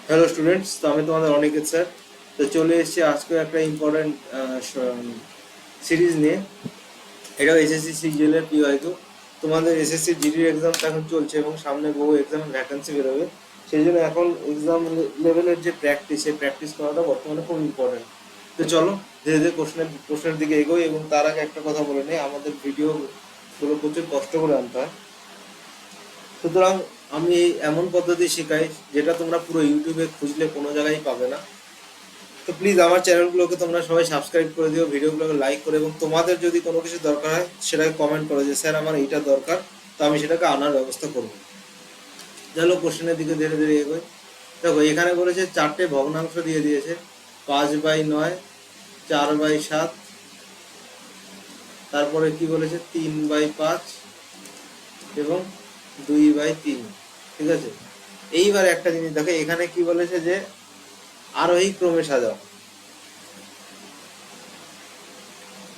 Hello students, তো আমি তোমাদের অনিকেত স্যার। তো চলে এসেছি আজকে একটা ইম্পর্টেন্ট সিরিজ নিয়ে। এটাও এসএসসি সিজিএল এর পিওয়াইকিউ। তোমাদের এসএসসি জিডির এক্সাম এখন চলছে এবং সামনে বহু এক্সামের ভ্যাকেন্সি বেরোবে। সেই জন্য এখন এক্সাম লেভেলের যে প্র্যাকটিস, সেই প্র্যাকটিস করাটা বর্তমানে খুব ইম্পর্টেন্ট। তো চলো ধীরে ধীরে কোশ্চেনের দিকে এগোই, এবং তার আগে একটা কথা বলে নেই, আমাদের ভিডিওগুলো প্রচুর কষ্ট করে আনতে হয়। সুতরাং আমি এই এমন পদ্ধতি শেখাই যেটা তোমরা পুরো ইউটিউবে খুঁজলে কোনো জায়গায় পাবে না। তো প্লিজ আমার চ্যানেলগুলোকে তোমরা সবাই সাবস্ক্রাইব করে দিও, ভিডিওগুলোকে লাইক করে, এবং তোমাদের যদি কোনো কিছু দরকার হয় সেটাকে কমেন্ট করো যে স্যার আমার এইটা দরকার, তো আমি সেটাকে আনার ব্যবস্থা করব। চলো কোশ্চেনের দিকে ধীরে ধীরে এগোই। দেখো এখানে বলেছে চারটে ভগ্নাংশ দিয়ে দিয়েছে, 5/9, 4/7, তারপরে কি বলেছে 3/5 এবং 2/3। ঠিক আছে, এইবার একটা জিনিস দেখো, এখানে কি বলেছে যে আরোহী ক্রমে সাজাও।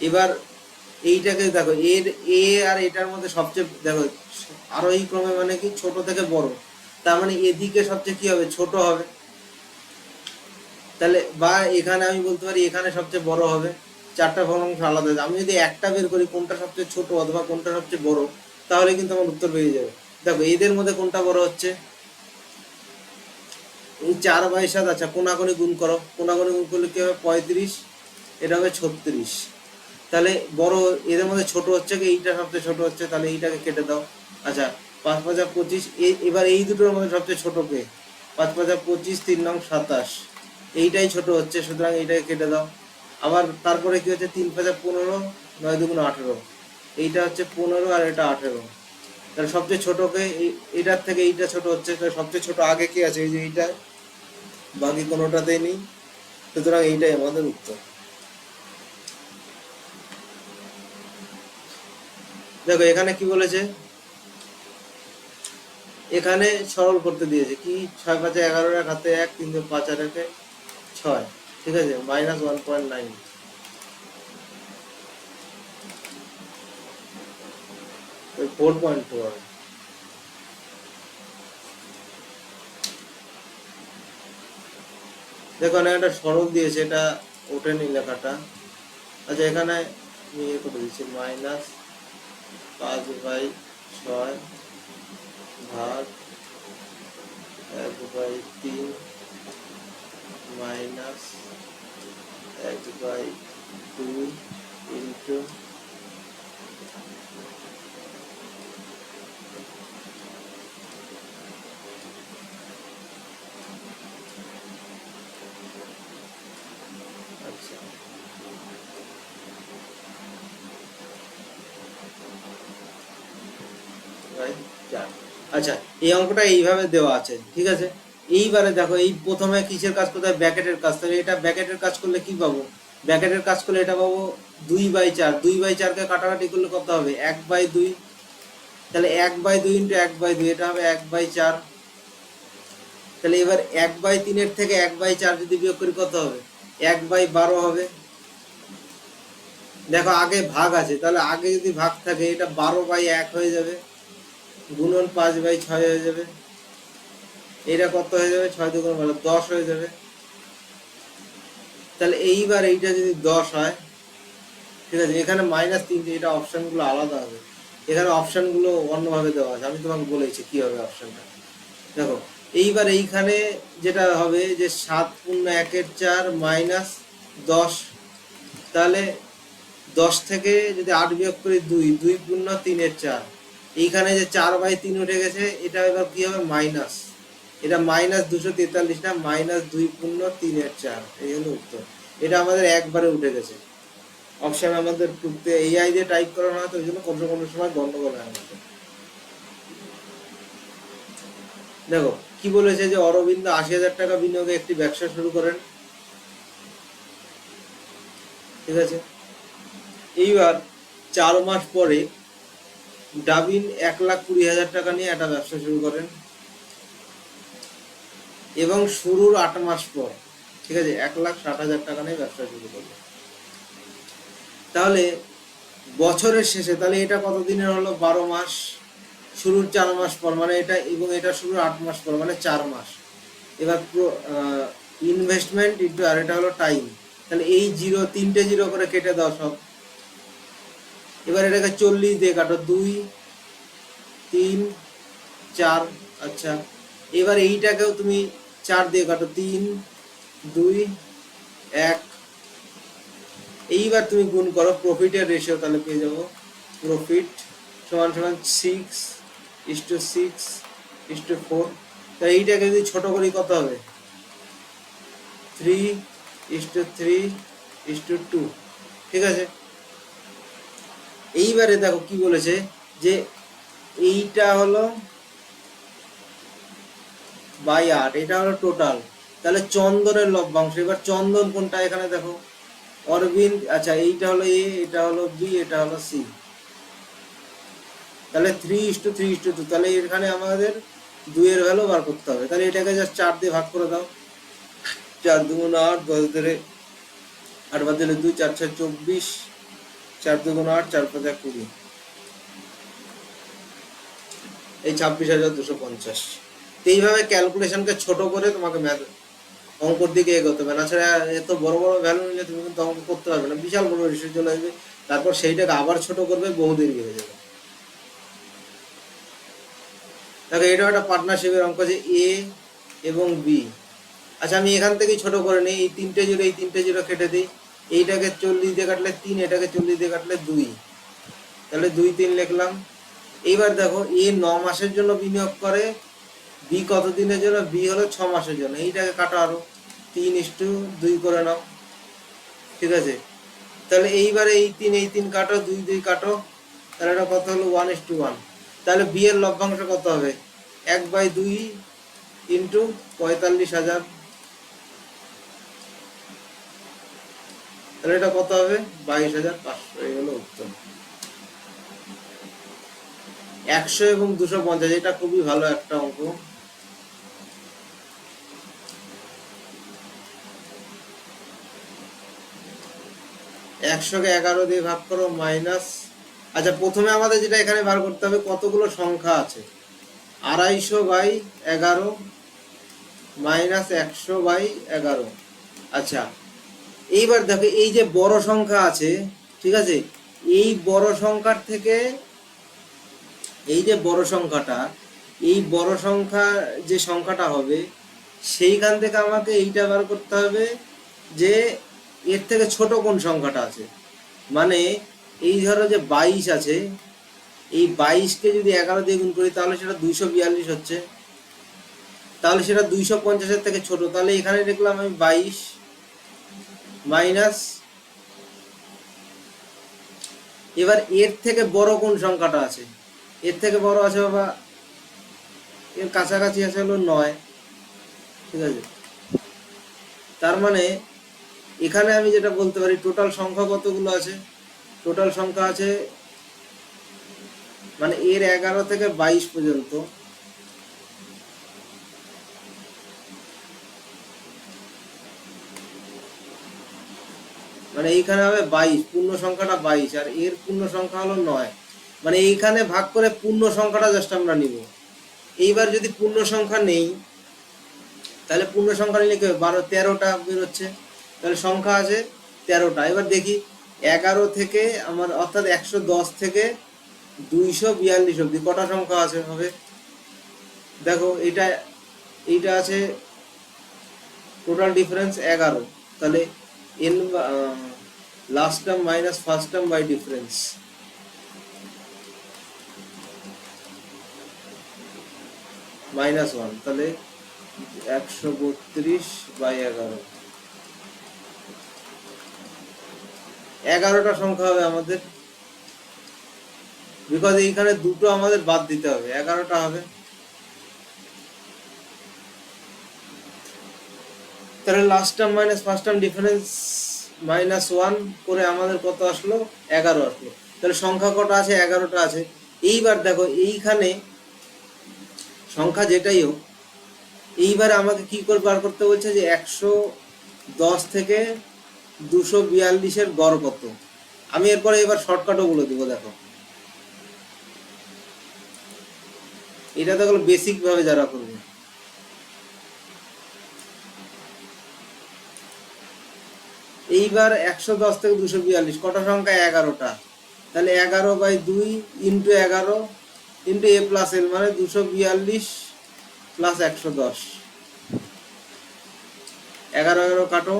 এবার এইটাকে দেখো, এ আর এটার মধ্যে সবচেয়ে দেখো আরোহী ক্রমে মানে কি ছোট থেকে বড়, তার মানে এদিকে সবচেয়ে কি হবে, ছোট হবে। তাহলে বা এখানে আমি বলতে পারি এখানে সবচেয়ে বড় হবে। চারটা ভগ্নাংশ আলাদা আছে, আমি যদি একটা বের করি কোনটা সবচেয়ে ছোট অথবা কোনটা সবচেয়ে বড়, তাহলে কিন্তু আমার উত্তর পেয়ে যাবে। দেখো এদের মধ্যে কোনটা বড় হচ্ছে, এই 4/7। আচ্ছা কোনাকুনি গুণ করো, কোনাকুনি গুণ করলে কি হবে 35, এটা হবে 36। তাহলে বড় এদের মধ্যে ছোট হচ্ছে কি, এইটা সবচেয়ে ছোট হচ্ছে, তাহলে এইটাকে কেটে দাও। আচ্ছা 5×5 = 25, এবার এই দুটোর মধ্যে সবচেয়ে ছোট কে, 5×5 = 25, 3×9 = 27, এইটাই ছোট হচ্ছে, সুতরাং এইটাকে কেটে দাও। আবার তারপরে কি হচ্ছে 3×5 = 15, 9×2 = 18, এইটা হচ্ছে 15 আর এটা 18। তাহলে সবচেয়ে ছোটকে এইটার থেকে এইটা ছোট হচ্ছে, তাহলে সবচেয়ে ছোট আগে কি আছে, এই যে এইটা, বাকি কোনোটাতেই নেই, সুতরাং এইটাই আমাদের উত্তর। দেখো এখানে কি বলেছে, এখানে সরল করতে দিয়েছে কি, 6×5 = 11, এক হাতে 1, 3×5 আর 1 6। ঠিক আছে, -1.9, 4.4 হবে। দেখো এখানে একটা সরল দিয়েছে, এটা ওঠেনি লেখাটা। আচ্ছা এখানে আমি ইয়ে করে দিচ্ছি, -5/6 ভাগ 1/3 -1/2 ইন্টু, আচ্ছা বাই 4। আচ্ছা এই অঙ্কটা এইভাবে দেওয়া আছে, ঠিক আছে। এইবারে দেখো এই প্রথমে কিসের কাজ করতে হয়, ব্র্যাকেটের কাজ। তাহলে এটা ব্র্যাকেটের কাজ করলে কি পাবো, ব্র্যাকেটের কাজ করলে এটা পাবো 2/4। 2/4কে কাটাকাটি করলে কত হবে, 1/2। তাহলে 1/2 ইন্টু 1/2, এটা হবে 1/4। তাহলে এবার 1/3 থেকে 1/4 যদি বিয়োগ করি কত হবে, 1/12 হবে। দেখো আগে ভাগ আছে, তাহলে আগে যদি ভাগ থাকে এটা 12/1 হয়ে যাবে, গুণন 5/6 হয়ে যাবে। এটা কত হয়ে যাবে, 6×2 = 10 হয়ে যাবে। তাহলে এইবার এইটা যদি 10 হয়, ঠিক আছে, এখানে -3, এটা অপশনগুলো আলাদা হবে, এখানে অপশনগুলো অন্যভাবে দেওয়া আছে, আমি তোমাকে বলেছি কি হবে অপশনটা। দেখো এইবার এইখানে যেটা হবে যে 7×1 = 4 -10, তাহলে 10 থেকে যদি 8 বিয়োগ করি 2, 2×3 = 4। এইখানে যে 4/3 উঠে গেছে, এটা এবার কি হবে মাইনাস, এটা -243 না, -2×3 = 4, এই হলো উত্তর। এটা আমাদের একবারে উঠে গেছে অপশন। আমাদের টুকতে এআই দিয়ে টাইপ করানো হয়, তো ওই জন্য কোনো কোনো সময় গন্ডগোল হয় আমাদের। দেখো কি বলেছে যে অরবিন্দ 80,000 টাকা বিনিয়োগে একটি ব্যবসা শুরু করেন। ঠিক আছে, এইবার 4 মাস পরে ডাবিন 1,20,000 টাকা নিয়ে একটা ব্যবসা শুরু করেন, এবং শুরুর 8 মাস পর, ঠিক আছে, 1,60,000 টাকা নিয়ে ব্যবসা শুরু করলেন। তাহলে বছরের শেষে, তাহলে এটা কত দিনের হলো, 12 মাস। শুরুর 4 মাস পর মানে এটা, এবং এটা শুরুর 8 মাস পর মানে 4 মাস। এবার ইনভেস্টমেন্ট ইন্টু, আর এটা হলো টাইম, তাহলে এই জিরো, তিনটে জিরো করে কেটে দাও সব। এবার এটাকে 40 দিয়ে কাটো, 2 3 4। আচ্ছা, এবার এইটাকেও তুমি 4 দিয়ে কাটো, 3 2 1। এইবার তুমি গুণ করো প্রফিটের রেশিও, তাহলে পেয়ে যাবো প্রফিট সমান সমান 6:6:4। তাই এইটাকে যদি ছোট করি কত হবে, 3:3:2। ঠিক আছে, এইবারে দেখো কি বলেছে যে এইটা হলো বাই 8, এটা হলো টোটাল। তাহলে চন্দনের লভ্যাংশ, এবার চন্দন কোনটা এখানে দেখো, অরবিন্দ। আচ্ছা, এইটা হলো এ, এটা হলো বি, এটা হলো সি। তাহলে 3:3:2, তাহলে এখানে আমাদের 2 এর ভ্যালু বার করতে হবে। তাহলে এটাকে জাস্ট 4 দিয়ে ভাগ করে দাও, 4 2 8, 10 ধরে 8 বাদ দিলে 2, 4 6 24, 4 2 8, 4 5 20, এই 26,250। তো এইভাবে ক্যালকুলেশনকে ছোট করে তোমাকে ম্যাথ অঙ্কর দিকে এগোতে হবে, না ছাড়া এত বড় বড় ভ্যালু নিলে তুমি কিন্তু অঙ্ক করতে পারবে না, বিশাল বড় রেশিও চলে আসবে। তারপর সেইটাকে আবার ছোট করবে, বহু দেরি হয়ে যাবে। দেখো এটা একটা পার্টনারশিপের অঙ্ক, যে এ এবং বি। আচ্ছা, আমি এখান থেকেই ছোট করে নিই, এই তিনটে জিরো কেটে দিই। এইটাকে 40 দিয়ে কাটলে 3, এটাকে 40 দিয়ে কাটলে 2, তাহলে 2 3 লিখলাম। এইবার দেখো এ 9 মাসের জন্য বিনিয়োগ করে, বি কত দিনের জন্য, বি হলো 6 মাসের জন্য। এইটাকে কাটো আরো, 3:2 করে নাও। ঠিক আছে, তাহলে এইবারে এই 3 কাটো, 2 2 কাটো, তাহলে এটা কত হলো, 1:1। তাহলে বি এর লভ্যাংশ কত হবে, 1/2 ইন্টু 45,000। তাহলে এটা কত হবে, 22,500। এই হলো উত্তর। 100 এবং 250, এটা খুবই ভালো একটা অঙ্ক। একশোকে 11 দিয়ে ভাগ করো, মাইনাস। আচ্ছা, প্রথমে আমাদের যেটা এখানে বার করতে হবে, কতগুলো সংখ্যা আছে, 250/11 মাইনাস 100/11। আচ্ছা, এইবার দেখো এই যে বড় সংখ্যা আছে, ঠিক আছে, এই বড় সংখ্যার থেকে এই যে বড় সংখ্যাটা, এই বড় সংখ্যা যে সংখ্যাটা হবে, সেইখান থেকে আমাকে এইটা বার করতে হবে যে এর থেকে ছোট কোন সংখ্যাটা আছে। মানে এই ধরো যে 22 আছে, এই 22কে যদি 11 দিয়ে গুণ করি, তাহলে সেটা 242 হচ্ছে। তাহলে সেটা 250-এর থেকে ছোট। তাহলে এখানে দেখলাম আমি 22 মাইনাস, এবার এর থেকে বড় কোন সংখ্যাটা আছে, এর থেকে বড় আছে বাবা, এর কাছাকাছি আছে হলো 9। ঠিক আছে, তার মানে এখানে আমি যেটা বলতে পারি, টোটাল সংখ্যা কতগুলো আছে, টোটাল সংখ্যা আছে, মানে এর 11 থেকে 22 পর্যন্ত, মানে এইখানে হবে 22, পূর্ণ সংখ্যাটা 22, আর এর পূর্ণ সংখ্যা হলো 9। মানে এইখানে ভাগ করে পূর্ণ সংখ্যাটা জাস্ট আমরা নিব। এইবার যদি পূর্ণ সংখ্যা নেই, তাহলে পূর্ণ সংখ্যা নিলে কি হবে, 13টা বেরোচ্ছে, তাহলে সংখ্যা আছে 13টা। এবার দেখি 11 থেকে আমার, অর্থাৎ 110 থেকে 242 অব্দি কটা সংখ্যা আছে হবে। দেখো এইটা আছে, টোটাল ডিফারেন্স 11। তাহলে n last term minus first term by difference, -1। তাহলে 132/11, 11টা সংখ্যা হবে আমাদের, বিকজ এইখানে দুটো আমাদের বাদ দিতে হবে, 11টা হবে। তাহলে last term minus first term difference -1 করে আমাদের কত আসলো, 11 আসলো। তাহলে সংখ্যা কটা আছে, 11টা আছে। এইবার দেখো এইখানে সংখ্যা যেটাই হোক, এইবারে আমাকে কি করে বার করতে বলছে, যে 110 থেকে 242-এর গড় কত। আমি এরপরে এবার শর্টকাটও বলে দিব। দেখো এটা তো হলো বেসিক ভাবে যারা করবে, এইবার 110 থেকে 242 কটা সংখ্যা? 11টা। তাহলে 11/2 ইন্টু 11 ইন্টু এ প্লাস এল মানে 242 প্লাস 110। 11 কাটো,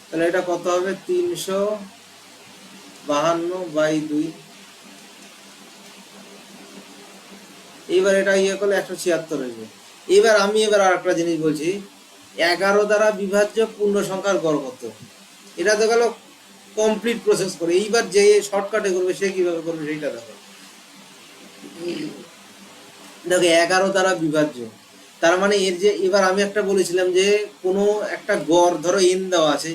তাহলে এটা কত হবে? 352/2। এইবার এটা ইয়ে করলে 176 হয়েছে। এবার আমি আর একটা জিনিস বলছি, 11 দ্বারা বিভাজ্য পূর্ণ সংখ্যার গড় কত? এটা তো গেল কমপ্লিট প্রসেস করে। এইবার যে শর্টকাটে করবে সে কিভাবে করবে সেইটা দেখো। দেখো 11 দ্বারা বিভাজ্য, তার মানে এর যে, এবার আমি একটা বলেছিলাম যে কোনো একটা গড় ধরো n দেওয়া আছে,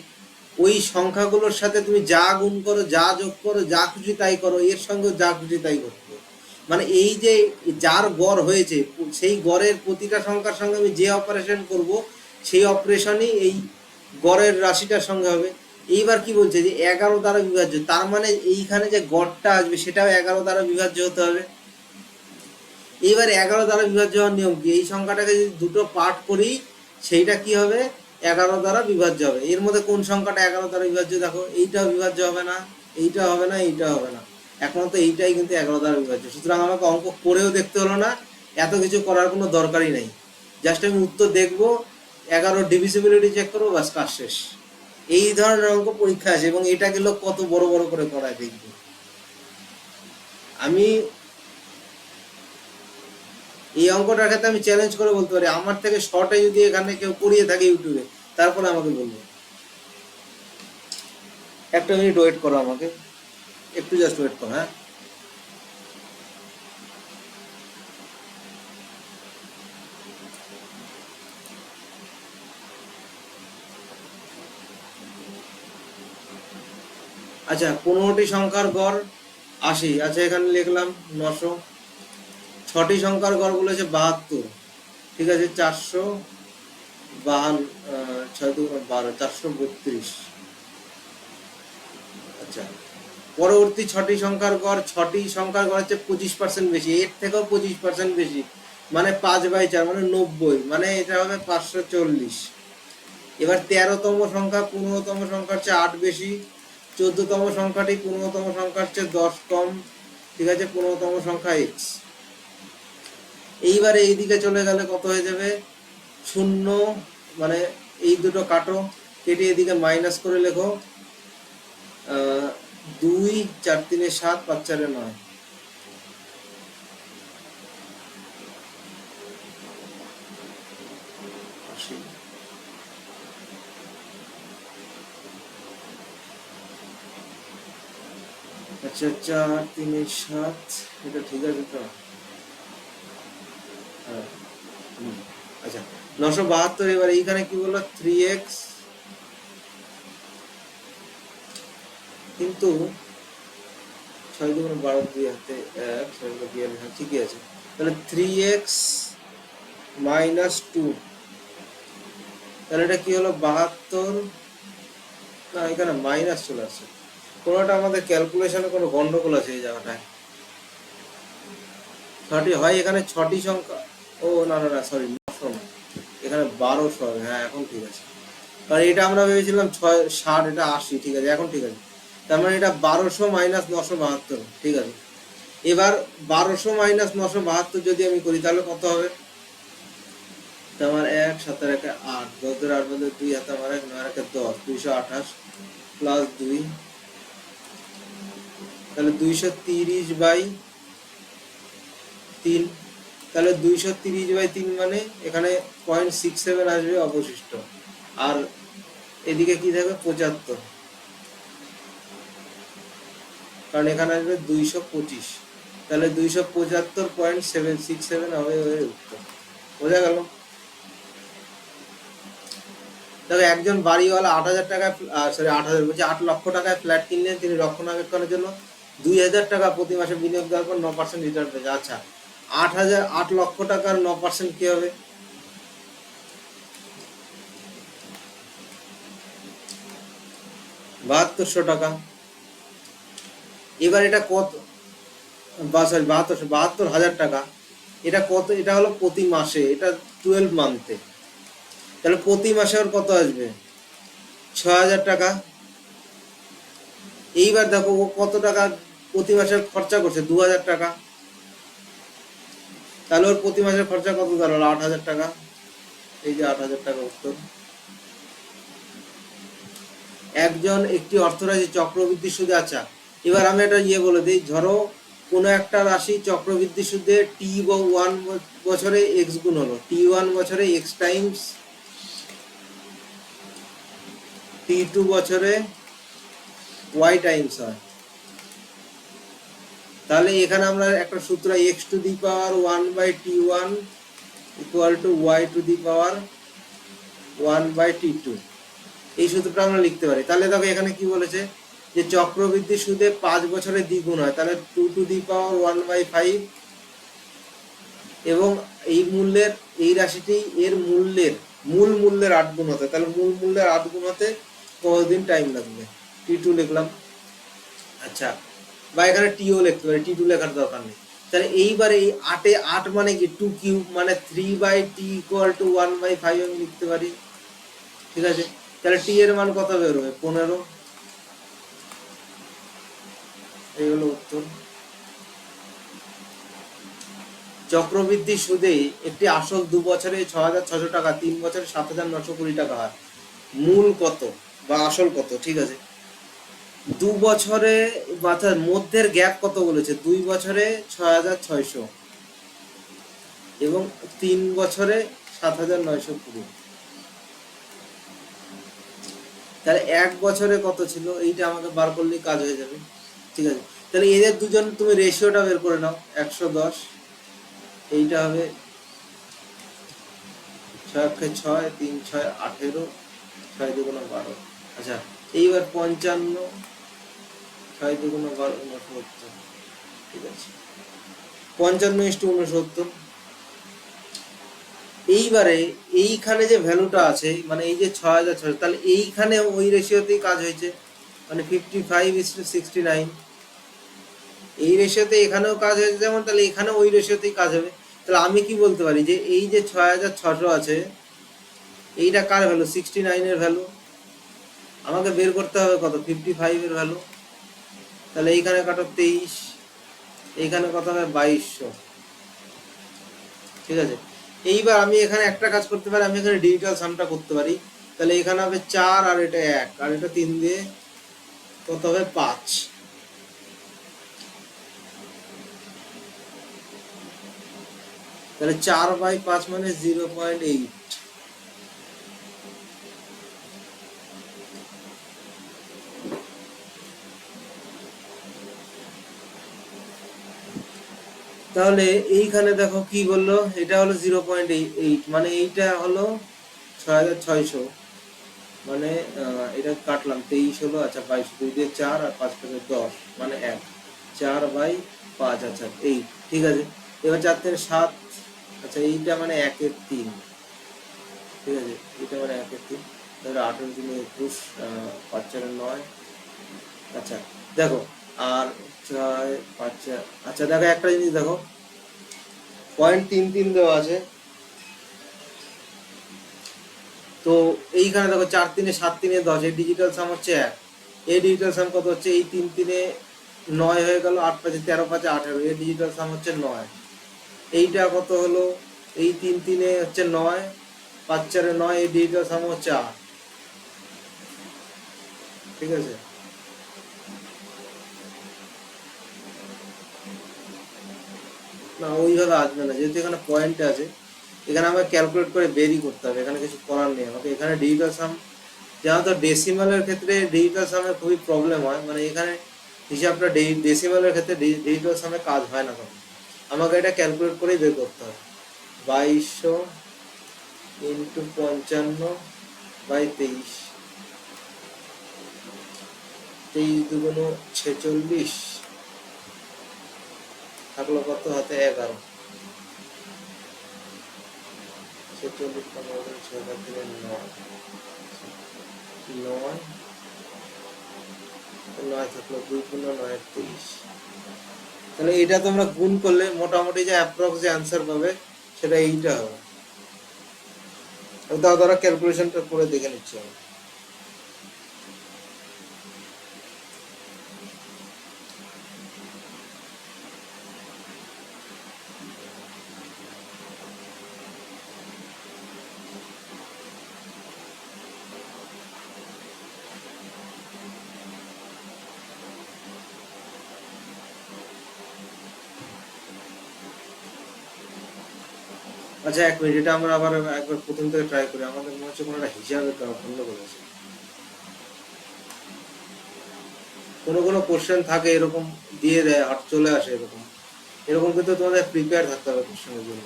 ওই সংখ্যাগুলোর সাথে তুমি যা গুণ করো, যা যোগ করো, যা খুশি তাই করো, এর সঙ্গে যা খুশি তাই করতে। মানে এই যে যার গড় হয়েছে সেই গড়ের প্রতিটা সংখ্যার সঙ্গে আমি যে অপারেশন করব সেই অপারেশনই এই গড়ের রাশিটার সঙ্গে হবে। এইবার কি বলছে যে 11 দ্বারা বিভাজ্য, তার মানে এইখানে যে গড়টা আসবে সেটাও 11 দ্বারা বিভাজ্য হতে হবে। এইবার 11 দ্বারা বিভাজ্য হওয়ার নিয়ম কি? এই সংখ্যাটাকে যদি দুটো পার্ট করি সেইটা কি হবে? 11 দ্বারা বিভাজ্য হবে। এর মধ্যে কোন সংখ্যাটা 11 দ্বারা বিভাজ্য? দেখো এইটাও বিভাজ্য হবে না, এইটা হবে না, এইটা হবে না, একমাত্র এইটাই কিন্তু 11 দ্বারা বিভাজ্য। সুতরাং আমাকে অঙ্ক করেও দেখতে হলো না, এত কিছু করার কোনো দরকারই নেই। জাস্ট আমি উত্তর দেখবো, 11 ডিভিজিবিলিটি চেক করবো, বাস কাজ শেষ। এই ধরনের অঙ্ক পরীক্ষা আছে এবং এটাকে লোক কত বড় বড় করে করায় দেখবে। আমি এই অঙ্কটার ক্ষেত্রে আমি চ্যালেঞ্জ করে বলতে পারি, আমার থেকে শর্টে যদি এখানে কেউ করিয়ে থাকে ইউটিউবে, তারপরে আমাকে বলবো। একটা মিনিট ওয়েট করো, আমাকে একটু জাস্ট ওয়েট করো। হ্যাঁ, আচ্ছা 15টি সংখ্যার গড় 80। আচ্ছা এখানে লিখলাম 900। 6টি সংখ্যার গড় বলেছে 72। ঠিক আছে, 452, 6×12 432। আচ্ছা, পরবর্তী 6টি সংখ্যার গড়, 6টি সংখ্যার গড় হচ্ছে 25% বেশি, এর থেকেও 25% বেশি, মানে 5/4 মানে 90, মানে এটা হবে 540। এবার 13তম সংখ্যা 15তম সংখ্যার চেয়ে 8 বেশি, 14তম সংখ্যাটি 15তম সংখ্যার চেয়ে 10 কম। ঠিক আছে, 15তম সংখ্যা x। এইবারে এইদিকে চলে গেলে কত হয়ে যাবে? 0, মানে এই দুটো কাটো, কেটে এদিকে মাইনাস করে লেখো 2, 4 3 7, 5 4 9। আচ্ছা 4 3 7, এটা ঠিক আছে তো? হ্যাঁ, আচ্ছা 972। এবার এইখানে কি বললো? 3x, কিন্তু 6×12 2 হাতে 1, 6×2 ঠিকই আছে। তাহলে 3x মাইনাস 2, তাহলে এটা কি হলো? 72। না, এখানে মাইনাস চলে আসছে, কোনোটা আমাদের ক্যালকুলেশনে কোনো গন্ডগোল আছে এই জায়গাটায়। 6টি হয়, এখানে 6টি সংখ্যা, ও না না না সরি, 900 না, এখানে 1200 হবে। হ্যাঁ এখন ঠিক আছে, কারণ এটা আমরা ভেবেছিলাম 60, এটা 80। ঠিক আছে, এখন ঠিক আছে। তার মানে এটা 1200 মাইনাস 972। ঠিক আছে, এবার 1200 মাইনাস 972 যদি আমি করি তাহলে কত হবে? আমার 1 7 1 8, 10 8 2 হাতে আমার 1 9 1 10, 228 প্লাস 2, তাহলে 230/3। তাহলে 230/3 মানে এখানে 0.67 আসবে অবশিষ্ট, আর এদিকে কি থাকবে? 75, কারণ এখানে আসবে 225। তাহলে 275.767 হবে উত্তর। বোঝা গেল? দেখো একজন বাড়িওয়ালা 8,000 টাকায়, সরি 8,000 বলছি, 8 লক্ষ টাকায় ফ্ল্যাট কিনলেন। তিনি রক্ষণাবেক্ষণের জন্য 2,000 টাকা প্রতি মাসে বিনিয়োগ দেওয়ার পর 9% রিটার্ন পেয়েছে। আচ্ছা 8 লক্ষ টাকার 9% কি হবে? 7200 টাকা। এবার এটা কত? সরি 72,000 টাকা। এটা কত? এটা হলো প্রতি মাসে, এটা 12 মান্থে। তাহলে প্রতি মাসে ওর কত আসবে? 6,000 টাকা। এইবার দেখো ও কত টাকা প্রতি মাসে খরচা করছে, 2000 টাকা। তাহলে ওর প্রতি মাসের খরচা কত দাঁড়ালো, 8000 টাকা। এই যে 8000 টাকা উত্তর। একজন একটি অর্থরাশি চক্রবৃদ্ধি সুদে, আচ্ছা এবার আমি একটা বলে দিই, ধরো কোনো একটা রাশি চক্রবৃদ্ধি সুদে T1 বছরে এক্স গুণ হলো, T1 বছরে এক্স টাইমস, T2 বছরে ওয়াই টাইমস হয়। তাহলে এখানে আমরা একটা সূত্র x to the power 1/T1 equal to y to the power 1/T2, এই সূত্রটা আমরা লিখতে পারি। তাহলে দেখো এখানে কি বলেছে যে চক্রবৃদ্ধি সুদে 5 বছরে দ্বিগুণ হয়, তাহলে 2 টু দি পাওয়ার 1/5, এবং এই মূল্যের, এই রাশিটি এর মূল্যের 8 গুণ হতে, তাহলে মূল্যের 8 গুণ হতে কতদিন টাইম লাগবে, T2 লিখলাম। আচ্ছা, বা এখানে টিও লিখতে পারি, T2 লেখার দরকার নেই। তাহলে এইবারে এই 8 মানে কি 2 কিউব, মানে 3/T ইকুয়াল টু 1/5 আমি লিখতে পারি। ঠিক আছে, তাহলে টি এর মান কত বেরোবে, 15। এই হলো উত্তর। চক্রবৃদ্ধি সুদে একটি আসল 2 বছরে 6600 টাকা, 3 বছরে 7920 টাকা হয়, মূল কত বা আসল কত? ঠিক আছে, 2 বছরে মধ্যের গ্যাপ কত বলেছে, 2 বছরে 6600 এবং 3 বছরে 7920। তাহলে 1 বছরে কত ছিল, এইটা আমাকে বার করলেই কাজ হয়ে যাবে। ঠিক আছে, তাহলে এদের দুজন তুমি রেশিওটা বের করে নাও, 110, এইটা হবে 6 × 6 3 6 18, 6 × 2 = 12। আচ্ছা, এইবার 55, 6 × 2 = 12, 69। ঠিক আছে, 55:69। এইবারে এইখানে যে ভ্যালুটা আছে, মানে এই যে 6600, তাহলে এইখানে ওই রেশিওতেই কাজ হয়েছে, মানে 55:69। এই রেশিওতে এখানেও কাজ হয়েছে যেমন, তাহলে এখানে ওই রেশিওতেই কাজ হবে। তাহলে আমি কি বলতে পারি যে এই যে 6600 আছে, এইটা কার ভ্যালু, 69 এর ভ্যালু। আমাকে বের করতে হবে কত, 55 এর ভ্যালু। তাহলে এইখানে কাটো 23, এইখানে কত হবে 2200। ঠিক আছে, এইবার আমি এখানে একটা কাজ করতে পারি, আমি এখানে ডিজিটাল সামটা করতে পারি। তাহলে এখানে হবে 4 আর এটা 1 আর এটা 3 দিয়ে কত হবে 5। তাহলে 4/5 মানে 0.8। তাহলে এইখানে দেখো কি বললো, এটা হলো 0.8, মানে এইটা হলো 6600, মানে এটা কাটলাম 23 হলো। আচ্ছা, 22, 2 দিয়ে 4 আর 5 থেকে 10 মানে 1, 4/5। আচ্ছা এই, ঠিক আছে, এবার 4 থেকে 7। আচ্ছা, এইটা মানে 1/3। ঠিক আছে, এটা মানে 1/3। তাহলে 18 × 21, 5 × 9। আচ্ছা দেখো, আর 6 5। আচ্ছা দেখো একটা জিনিস দেখো, 0.33 দেওয়া আছে। তো এইখানে দেখো 4 3 7 3 10, এই ডিজিটাল সাম হচ্ছে 1, এই ডিজিটাল সাম কত হচ্ছে, এই 3 3 9 হয়ে গেল, 8 5 13 5 18, এই ডিজিটাল সাম হচ্ছে 9। এইটা কত হলো, এই 3 3 হচ্ছে 9, 5 4 9, এই ডিজিটাল সাম হচ্ছে 8। ঠিক আছে, না ওইভাবে আসবে না, যেহেতু এখানে পয়েন্ট আছে, এখানে আমাকে ক্যালকুলেট করে বেরই করতে হবে, এখানে কিছু করার নেই আমাকে। এখানে ডিজিটাল সাম, যেহেতু ডেসিমালের ক্ষেত্রে ডিজিটাল সামের খুবই প্রবলেম হয়, মানে এখানে হিসাবটা ডেসিমালের ক্ষেত্রে ডিজিটাল সামে কাজ হয় না তখন, আমাকে এটা ক্যালকুলেট করেই বের করতে হবে। 2200 × 55/23, 23 2 46, থাকলো কত হাতে, 11। 46 6 থেকে 9, 9 9 থাকলো 2 × 9 23। তাহলে এটা তোমরা গুণ করলে মোটামুটি যে অ্যাপ্রক্স যে অ্যান্সার পাবে সেটা এইটা হবে। দাও দ্বারা ক্যালকুলেশনটা করে দেখে নিচ্ছি আমি। আচ্ছা, 1 মিনিট, এটা আমরা আবার একবার প্রথম থেকে ট্রাই করি। আমাদের মনে হচ্ছে কোনো একটা হিসাবে ভুল করেছে। কোনো কোশ্চেন থাকে এরকম দিয়ে দেয় আর চলে আসে এরকম, এরকম কিন্তু তোমাদের প্রিপেয়ার থাকতে হবে কোশ্চেনের জন্য।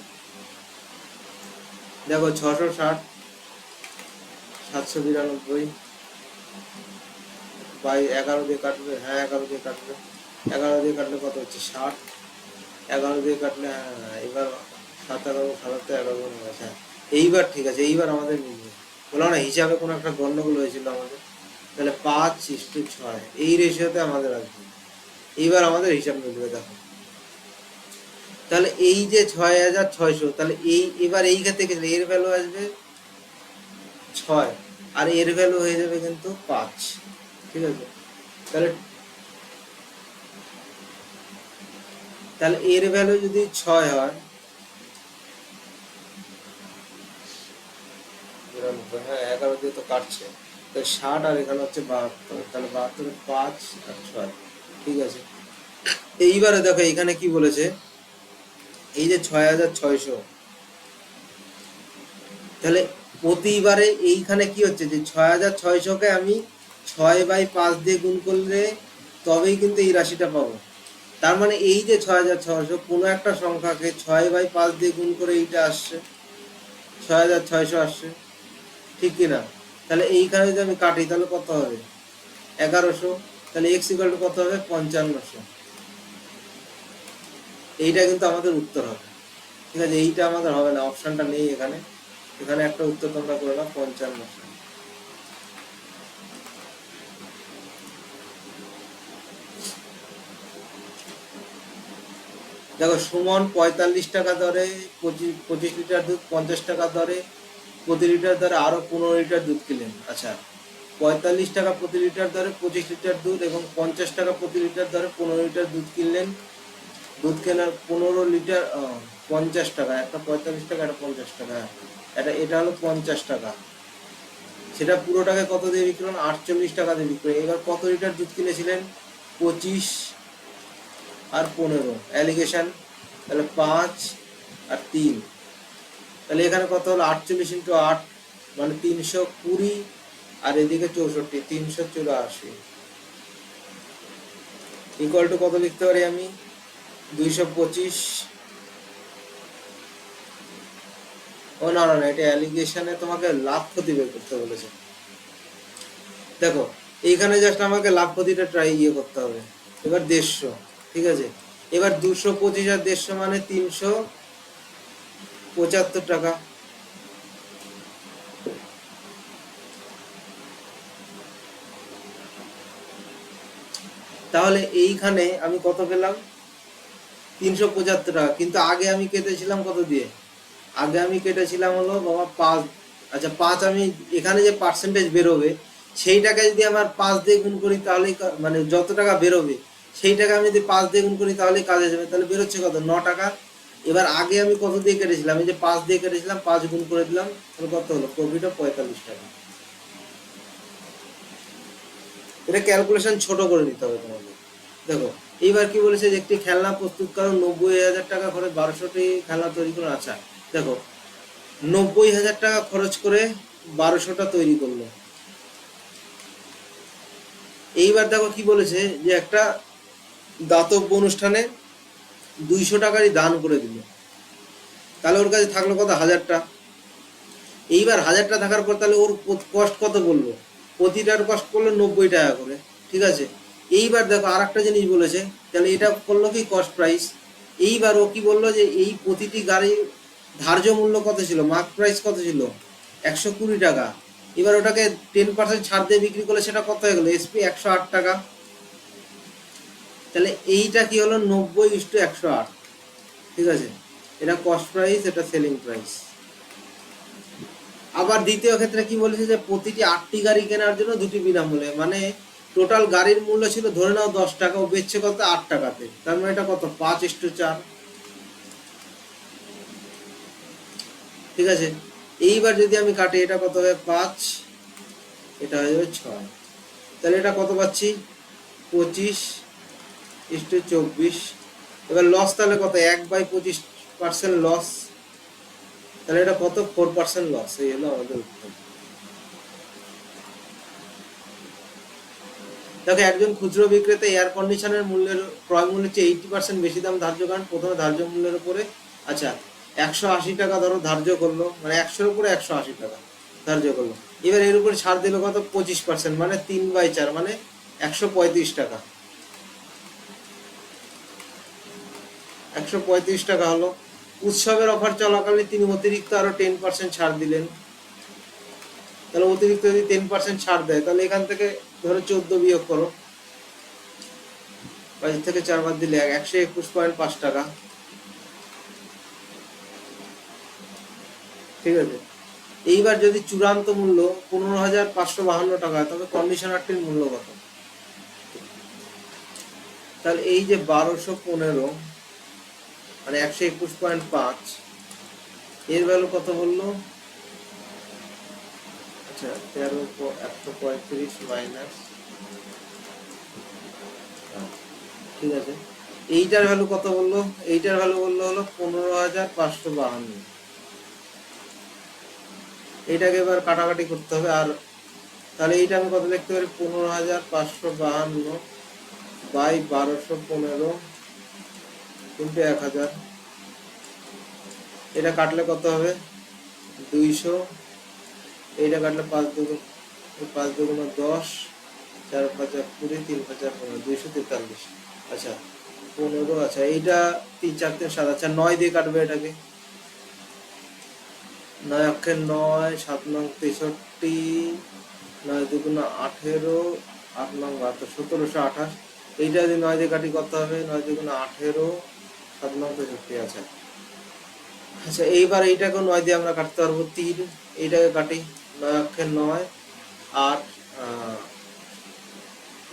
দেখো 660, 792 বাই 11 দিয়ে কাটবে, হ্যাঁ 11 দিয়ে কাটবে, 11 দিয়ে কাটলে কত হচ্ছে 60, 11 দিয়ে কাটলে হ্যাঁ, এবার 7 11 7 11 হ্যাঁ, এইবার ঠিক আছে, এইবার আমাদের মিলবে। বললাম না হিসাবে কোনো একটা গন্ডগোল হয়েছিল আমাদের। তাহলে 5:6 এই রেশিওতে আমাদের আসবে। এইবার আমাদের হিসাব মিলবে। দেখো তাহলে এই যে 6600, তাহলে এই এবার এই ক্ষেত্রে গেলে এর ভ্যালু আসবে 6 আর এর ভ্যালু হয়ে যাবে কিন্তু 5। ঠিক আছে, তাহলে তাহলে এর ভ্যালু যদি 6 হয়, হ্যাঁ 11 দিয়ে তো কাটছে, তো 60 আর এখানে হচ্ছে 72, তাহলে 72 5 আর 6। ঠিক আছে, এইবারে দেখো এখানে কি বলেছে, এই যে 6600, তাহলে প্রতিবারে এইখানে কি হচ্ছে যে 6600-কে আমি 6/5 দিয়ে গুণ করলে তবেই কিন্তু এই রাশিটা পাবো। তার মানে এই যে 6600 কোনো একটা সংখ্যাকে 6/5 দিয়ে গুণ করে এইটা আসছে, 6600 আসছে, ঠিক কিনা? তাহলে এইখানে যদি আমি কাটি তাহলে কত হবে 1100, তাহলে x ইকুয়াল টু কত হবে 5500। এইটা কিন্তু আমাদের উত্তর হবে। ঠিক আছে, এইটা আমাদের হবে না, অপশনটা নেই এখানে। এখানে একটা উত্তর তোমরা করে নাও 5500। দেখো সুমন 45 টাকা দরে 25 লিটার দুধ, 50 টাকা দরে প্রতি লিটার দরে আরো 15 লিটার দুধ কিনলেন। আচ্ছা, 45 টাকা প্রতি লিটার দরে 25 লিটার দুধ এবং 50 টাকা প্রতি লিটার দরে 15 লিটার দুধ কিনলেন। দুধ কেনার 15 লিটার 50 টাকা, একটা 45 টাকা, একটা 50 টাকা, এটা হলো 50 টাকা। সেটা পুরোটাকে কত দিয়ে বিক্রি করলেন? 48 টাকা দিয়ে বিক্রি। এবার কত লিটার দুধ কিনেছিলেন? 25 আর 15 অ্যালিগেশন, তাহলে 5 আর 3, তাহলে এখানে কত হলো 48 × 8 মানে 320, আর এদিকে 64, 384 ইকুয়াল টু কত লিখতে পারি আমি? 225। ও না না না, এটা অ্যালিগেশনে তোমাকে লাভ ক্ষতি বের করতে বলেছে। দেখো এইখানে জাস্ট আমাকে লাভ ক্ষতিটা করতে হবে। এবার 150, ঠিক আছে, এবার 225 আর 150 মানে 375 টাকা। তাহলে এইখানে আমি কত পেলাম? 375 টাকা। কিন্তু আগে আমি কেটেছিলাম কত দিয়ে? আগে আমি কেটেছিলাম হলো বাবা 5। আচ্ছা 5 আমি এখানে যে পার্সেন্টেজ বেরোবে সেই টাকা যদি আমার 5 দিয়ে গুণ করি তাহলেই মানে যত টাকা বেরোবে সেই টাকা আমি যদি 5 দিয়ে গুণ করি তাহলেই কাজে যাবে। তাহলে বেরোচ্ছে কত? 9 টাকা। এবার আগে আমি কত দিয়ে কেটেছিলাম? এই যে 5 দিয়ে কেটেছিলাম, 5 গুণ করে দিলাম, তাহলে কত হলো? প্রফিট 45 টাকা। এটা ক্যালকুলেশন ছোট করে নিতে হবে তোমাকে। দেখো এইবার কি বলেছে যে একটি খেলনা প্রস্তুত করো, 90,000 টাকা খরচ, 1200টি খেলনা তৈরি করো। আচ্ছা দেখো 90,000 টাকা খরচ করে 1200টা তৈরি করলো। এইবার দেখো কি বলেছে যে একটা দাতব্য অনুষ্ঠানে 200 টাকারই দান করে দিল। তাহলে ওর কাছে থাকলো কত? 1000টা। এইবার 1000টা থাকার পর তাহলে ওর কষ্ট কত বললো? প্রতিটার কষ্ট করলো 90 টাকা করে। ঠিক আছে, এইবার দেখো আর একটা জিনিস বলেছে, তাহলে এটা করলো কি কস্ট প্রাইস। এইবার ও কি বললো যে এই প্রতিটি গাড়ির ধার্য মূল্য কত ছিল? মার্ক প্রাইস কত ছিল? 120 টাকা। এবার ওটাকে 10% ছাড় দিয়ে বিক্রি করলে সেটা কত হয়ে গেলো? এসপি 108 টাকা। তাহলে এইটা কি হলো? 90:108। ঠিক আছে, এটা কস্ট প্রাইস, এটা সেলিং প্রাইস। আবার দ্বিতীয় ক্ষেত্রে কি বলেছে যে প্রতিটি 8টি গাড়ি কেনার জন্য 2টি বিনামূল্যে, মানে টোটাল গাড়ির মূল্য ছিল ধরে নাও 10 টাকা, ও বেচছে কত? 8 টাকাতে। তার মানে এটা কত? 5:4। ঠিক আছে, এইবার যদি আমি কাটি এটা কত হবে? 5, এটা হয়ে যাবে 6। তাহলে এটা কত পাচ্ছি? 25:24। এবার লস তাহলে কত? 1/25% লস। তাহলে এটা কত? 4% লস। এই হলো আমাদের উত্তর। দেখো, একজন খুচরো বিক্রেতা এয়ার কন্ডিশনের মূল্যের ক্রয় মূল্যের চেয়ে 80% বেশি দাম ধার্য করেন প্রথমে ধার্য মূল্যের উপরে। আচ্ছা, 180 টাকা ধরো ধার্য করলো, মানে 100-র উপরে 180 টাকা ধার্য করলো। এবার এর উপরে ছাড় দিল কত? 25%, মানে 3/4, মানে 135 টাকা। 135 টাকা হলো। উৎসবের অফার চলাকালীন তিনি অতিরিক্ত আরো 10% ছাড় দিলেন। তাহলে অতিরিক্ত যদি 10% ছাড় দেয়, তাহলে এখান থেকে ধরো 14 বিয়োগ করো, 22 থেকে 4 বাদ দিলে 121.5 টাকা। ঠিক আছে। এইবার যদি চূড়ান্ত মূল্য 15,552 টাকা হয়, তবে কন্ডিশনারটির মূল্য কত? তাহলে এই যে 1215, মানে 121.5, এর ভ্যালু কত বললো? আচ্ছা, 13,135 মাইনাস, ঠিক আছে। এইটার ভ্যালু কত বললো? এইটার ভ্যালু বললো হলো 15,552। এইটাকে এবার কাটাকাটি করতে হবে। আর তাহলে এইটা আমি কত লিখতে পারি? 15,552 বাই 1215 ইন্টু 1000। এটা কাটলে কত হবে? 200। এইটা কাটলে 5 দুগুণ 10, 4 5 20, 3 5 15, 243। আচ্ছা, 15। আচ্ছা, এইটা 3 4 3 7। আচ্ছা, 9 দিয়ে কাটবে এটাকে। 9 অক্ষে 9, 7 নং 63, 9 দুগুণ 18, 8 নং 72, 1728। এইটা যদি 9 দিয়ে কাটি কত হবে? 9 দুগুণ 18, 7 নং 63। আচ্ছা আচ্ছা, এইবার এইটাকেও 9 দিয়ে আমরা কাটতে পারবো। 3, এইটাকে কাটি। 9 অক্ষে 9, 8,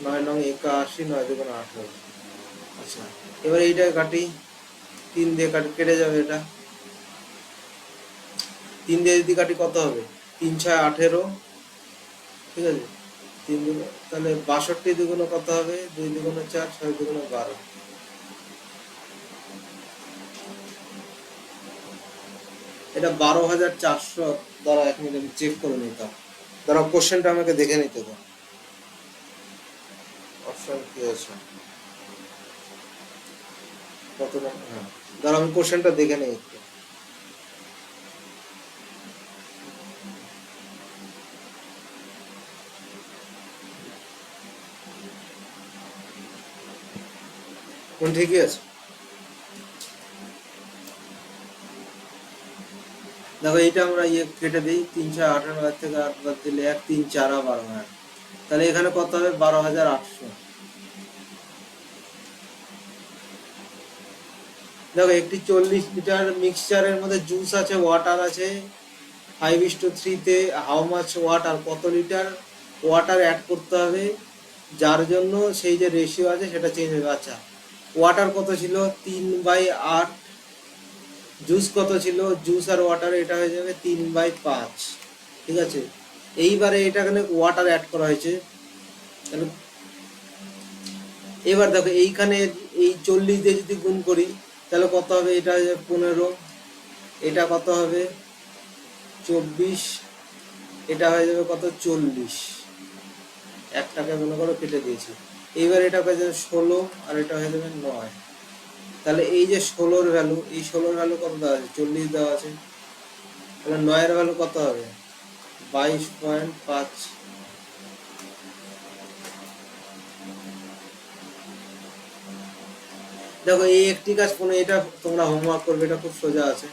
9 নং 81, 9 দুগুণ 18। আচ্ছা, এবার এইটাকে কাটি। 3 দিয়ে কাটি, কেটে যাবে এটা। 3 দিয়ে যদি কাটি কত হবে? 3 6 18, ঠিক আছে। 3 দুগুণ, তাহলে 62 দুগুণ কত হবে? 2 দুগুণ 4, 6 দুগুণ 12। এটা 12,400। দ্বারা 1 মিনিট আমি চেক করে নিতাম। দ্বারা কোশ্চেনটা আমাকে দেখে নিতে দাও। অপশন কি আছে? কত না? হ্যাঁ, দ্বারা আমি কোশ্চেনটা দেখে নিই একটু। কোন ঠিকই আছে? দেখো, এইটা আমরা কেটে দিই। 358 থেকে 8 বাদ দিলে 1, 3 4 12,000। তাহলে এখানে কত হবে? 12,800। দেখো, একটি 40 লিটার মিক্সচারের মধ্যে জুস আছে, ওয়াটার আছে 5:3 হাউ মাচ ওয়াটার, কত লিটার ওয়াটার অ্যাড করতে হবে, যার জন্য সেই যে রেশিও আছে সেটা চেঞ্জ হবে। আচ্ছা, ওয়াটার কত ছিল? 3/8। জুস কত ছিল? জুস আর ওয়াটার এটা হয়ে যাবে 3/5। ঠিক আছে। এইবারে এটা এখানে ওয়াটার অ্যাড করা হয়েছে। তাহলে এবার দেখো, এইখানে এই 40 দিয়ে যদি গুণ করি, তাহলে কত হবে? এটা হয়ে যাবে 15। এটা কত হবে? 24। এটা হয়ে যাবে কত? 40। একটাকে মনে করো কেটে দিয়েছি। এইবার এটা হয়ে যাবে 16, আর এটা হয়ে যাবে 9। তাহলে এই যে 16-র ভ্যালু, এই 16-র ভ্যালু কত দেওয়া আছে? 40 দেওয়া আছে। তাহলে 9-এর ভ্যালু কত হবে? 22.5। দেখো, এই একটি কাজ এটা তোমরা হোমওয়ার্ক করবে, এটা খুব সোজা আছে।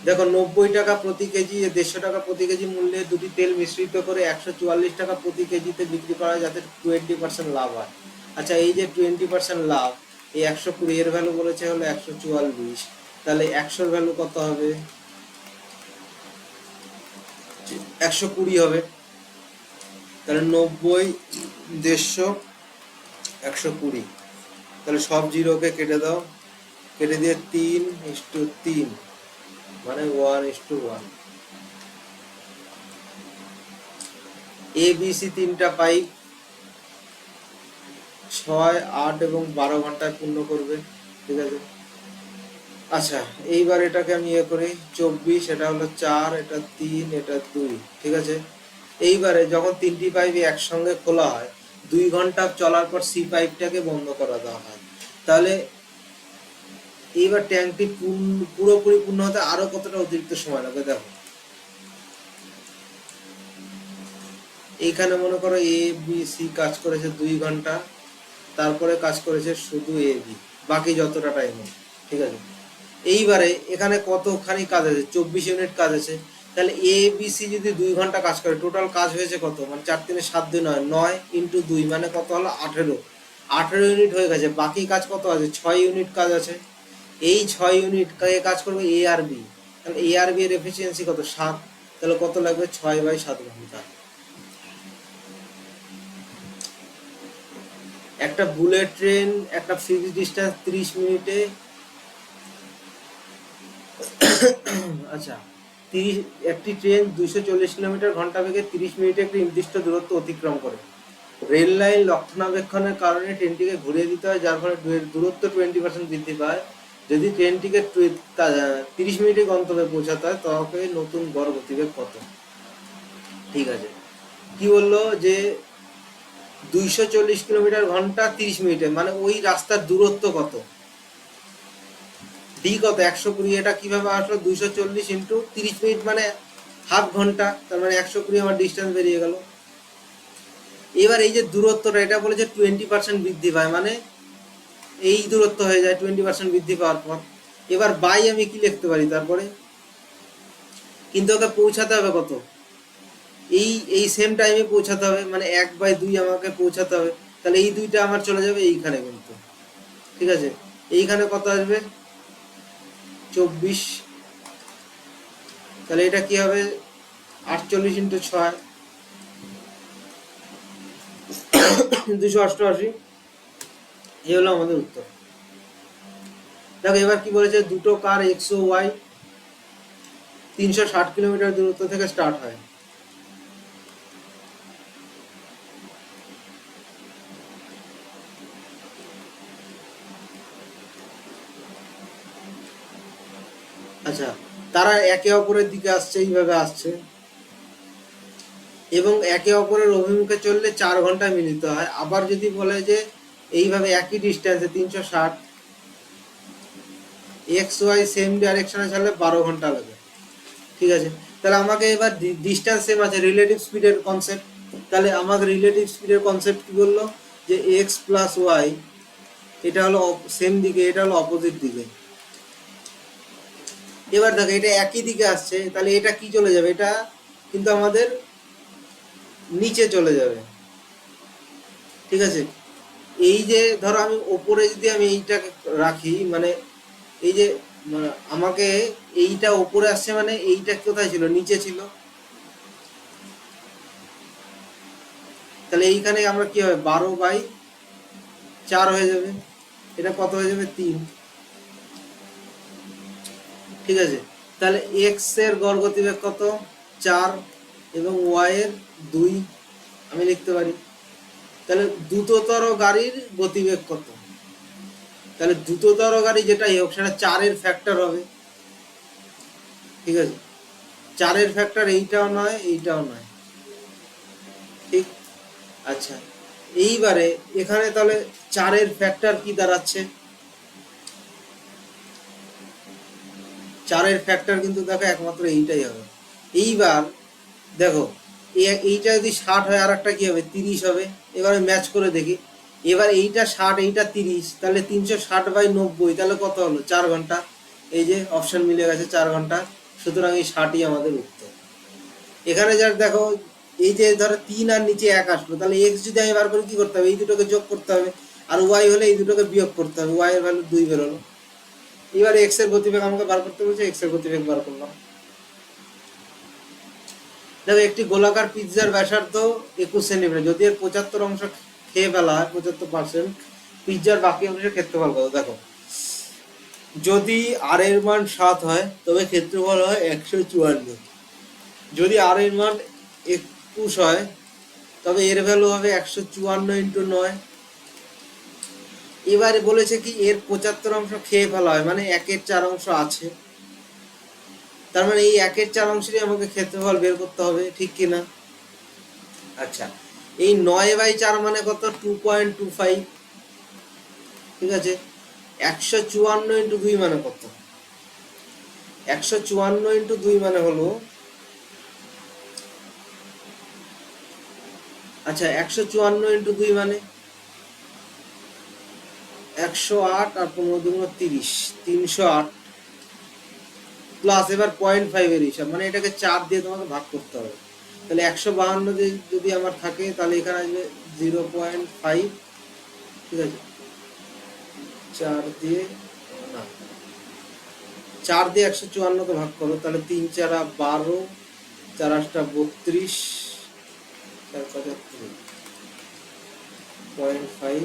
দেখো, 90 টাকা প্রতি কেজি, 150 টাকা প্রতি কেজি মূল্যে দুটি তেল মিশ্রিত করে 144 টাকা প্রতি কেজিতে বিক্রি করা হয়, যাতে 20% লাভ হয়। আচ্ছা, এই যে 20% লাভ, এই 120 এর ভ্যালু বলেছে হলো 144। তাহলে 100-র ভ্যালু কত হবে? 120 হবে। তাহলে 90, 150, 120। তাহলে সব জিরোকে কেটে দাও। কেটে দিয়ে 3:3, মানে 1:1। ABC 3টা পাইপ 6, 8 এবং 12 ঘন্টায় পূর্ণ করবে। ঠিক আছে। আচ্ছা, এইবার এটাকে আমি ইয়ে করি 24, এটা হলো 4, এটা 3, এটা 2, ঠিক আছে। এইবারে যখন তিনটি পাইপ একসঙ্গে খোলা হয়, 2 ঘন্টা চলার পর সি পাইপটাকে বন্ধ করা দেওয়া হয়, তাহলে এইবার ট্যাঙ্কটি পুরোপুরি পূর্ণ হতে আরো কতটা অতিরিক্ত সময় লাগবে দেখো। এইখানে মনে করো এ বি সি কাজ করেছে 2 ঘন্টা, তারপরে কাজ করেছে শুধু এ বি, বাকি যতটা টাইম, ঠিক আছে। এইবারে এখানে কতখানি কাজ আছে, 24 ইউনিট কাজ আছে, তাহলে এ বি সি যদি 2 ঘন্টা কাজ করে, টোটাল কাজ হয়েছে কত, মানে 4×3 = 7, 9 × 2 মানে কত হলো 18, 18 ইউনিট হয়ে গেছে। বাকি কাজ কত আছে, 6 ইউনিট কাজ আছে। এই 6 ইউনিট কাজ করবে এ আর বি, তাহলে এ আর বি এর এফিসিয়েন্সি কত, 7, তাহলে কত লাগবে, 6/7 ঘন্টা। একটা বুলেট ট্রেন একটা ফিক্সড ডিস্টেন্স 30 মিনিটে, আচ্ছা 30, একটি ট্রেন 240 কিলোমিটার ঘন্টা বেগে 30 মিনিটে একটি নির্দিষ্ট দূরত্ব অতিক্রম করে। রেল লাইন রক্ষণাবেক্ষণের কারণে ট্রেনটিকে ঘুরিয়ে দিতে হয়, যার ফলে দূরত্ব 20% বৃদ্ধি পায়। যদি ট্রেনটিকে 30 মিনিটে গন্তব্যে পৌঁছাতে হয়, তবে নতুন গড় গতিবেগ কত, ঠিক আছে। কি বললো যে 240 কিলোমিটার ঘন্টা 30 মিনিটে, মানে ওই রাস্তার দূরত্ব কত, ডি কত, 120। এটা কিভাবে আসলো, 240 × 30 মিনিট মানে হাফ ঘন্টা, তার মানে 120 আমার ডিস্টেন্স বেরিয়ে গেল। এবার এই যে দূরত্বটা, এটা বলেছে 20% বৃদ্ধি পায়, মানে এই দূরত্ব হয়ে যায় 20% বৃদ্ধি পাওয়ার পর। এবার বাই আমি কি লিখতে পারি তারপরে, কিন্তু ওকে পৌঁছাতে হবে কত, এই এই সেম টাইমে পৌঁছাতে হবে, মানে 1/2 আমাকে পৌঁছাতে হবে। তাহলে এই 2টা আমার চলে যাবে এইখানে কিন্তু, ঠিক আছে। এইখানে কত আসবে, 24, তাহলে এটা কি হবে, 48 × 6, 288। এই হলো আমাদের উত্তর। দেখো এবার কি বলেছে, দুটো কার এক্স ও ওয়াই 360 কিলোমিটার দূরত্ব থেকে স্টার্ট হয়। আচ্ছা, তারা একে অপরের দিকে আসছে, এইভাবে আসছে, এবং একে অপরের অভিমুখে চললে 4 ঘন্টা মিলিত হয়। আবার যদি বলে যে এইভাবে একই ডিস্টেন্সে 360, এক্স ওয়াই সেম ডাইরেকশনে চললে 12 ঘন্টা লাগে, ঠিক আছে। তাহলে আমাকে এবার ডিস্টেন্স সেম আছে, রিলেটিভ স্পিডের কনসেপ্ট, তাহলে আমাকে রিলেটিভ স্পিডের কনসেপ্ট কি বললো, যে এক্স প্লাস ওয়াই, এটা হলো সেম দিকে, এটা হলো অপোজিট দিকে। এবার দেখো এটা একই দিকে আসছে, তাহলে এটা কি চলে যাবে, এটা কিন্তু আমাদের নিচে চলে যাবে, ঠিক আছে। এই যে ধরো আমি ওপরে যদি আমি এইটাকে রাখি, মানে এই যে আমাকে এইটা ওপরে আসছে, মানে এইটা কোথায় ছিল, নিচে ছিল, তাহলে এইখানে আমরা কি হবে, 12/4 হয়ে যাবে, এটা কত হয়ে যাবে, 3, ঠিক আছে। তাহলে এক্স এর গড় গতিবেগ কত, 4, এবং ওয়াই এর 2 আমি লিখতে পারি। তাহলে দ্রুততর গাড়ির গতিবেগ কত, তাহলে দ্রুততর গাড়ি যেটাই হোক সেটা 4-এর ফ্যাক্টর হবে, ঠিক আছে। 4-এর ফ্যাক্টর এইটাও নয়, এইটাও নয়, ঠিক। আচ্ছা, এইবারে এখানে তাহলে 4-এর ফ্যাক্টর কি দাঁড়াচ্ছে, 4-এর ফ্যাক্টর কিন্তু দেখো একমাত্র এইটাই হবে। এইবার দেখো এইটা যদি 60 হয়, আর একটা কি হবে, 30 হবে। এবারে ম্যাচ করে দেখি, এবার এইটা 60, এইটা 30, তাহলে 360/90, তাহলে কত হলো, 4 ঘন্টা। এই যে অপশন মিলে গেছে, 4 ঘন্টা। সুতরাং এই 60ই আমাদের উত্তর। এখানে যার দেখো এই যে ধরো 3 আর নিচে 1 আসলো, তাহলে এক্স যদি আমি বার করি কি করতে হবে, এই দুটোকে যোগ করতে হবে, আর ওয়াই হলে এই দুটোকে বিয়োগ করতে হবে, ওয়াই এর ভ্যালু 2 বেরোলো। এবার এক্স এর গতিবেগ আমাকে বার করতে বলছে, এক্স এর গতিবেগ বার করলাম। দেখো একটি গোলাকার পিৎজার ব্যাসার্ধ 21 সেন্টিমিটার, যদি এর 75 অংশ খেয়ে ফেলা হয়, 75%, পিৎজার বাকি অংশের ক্ষেত্রফল কত, দেখো যদি আর এর মান 7 হয়, তবে ক্ষেত্রফল হয় 154। যদি আর এর মান 21 হয়, তবে এর ভ্যালু হবে 154 × 9, এবারে বলেছে কি এর 75 খেয়ে ফেলা হয়, মানে 1/4 আছে। তার মানে এই 1/4 আমাকে ক্ষেত্রফল বের করতে হবে, ঠিক কিনা? আচ্ছা, এই 9/4 মানে কত? 2.25। ঠিক আছে, 154 × 2 মানে কত? 154 × 2 মানে হলো, আচ্ছা 154 × 2 মানে 108 আর 15×2 = 30, 308 প্লাস এবার 0.5 এর হিসাব, মানে এটাকে 4 দিয়ে তোমাকে ভাগ করতে হবে। তাহলে 152 যদি আমার থাকে তাহলে এখানে আসবে 0.5। ঠিক আছে, 4 দিয়ে, না 4 দিয়ে 154 কে ভাগ করো, তাহলে 3 × 4 = 12, 4 × 8 = 32, 4 × 5 = 0.5,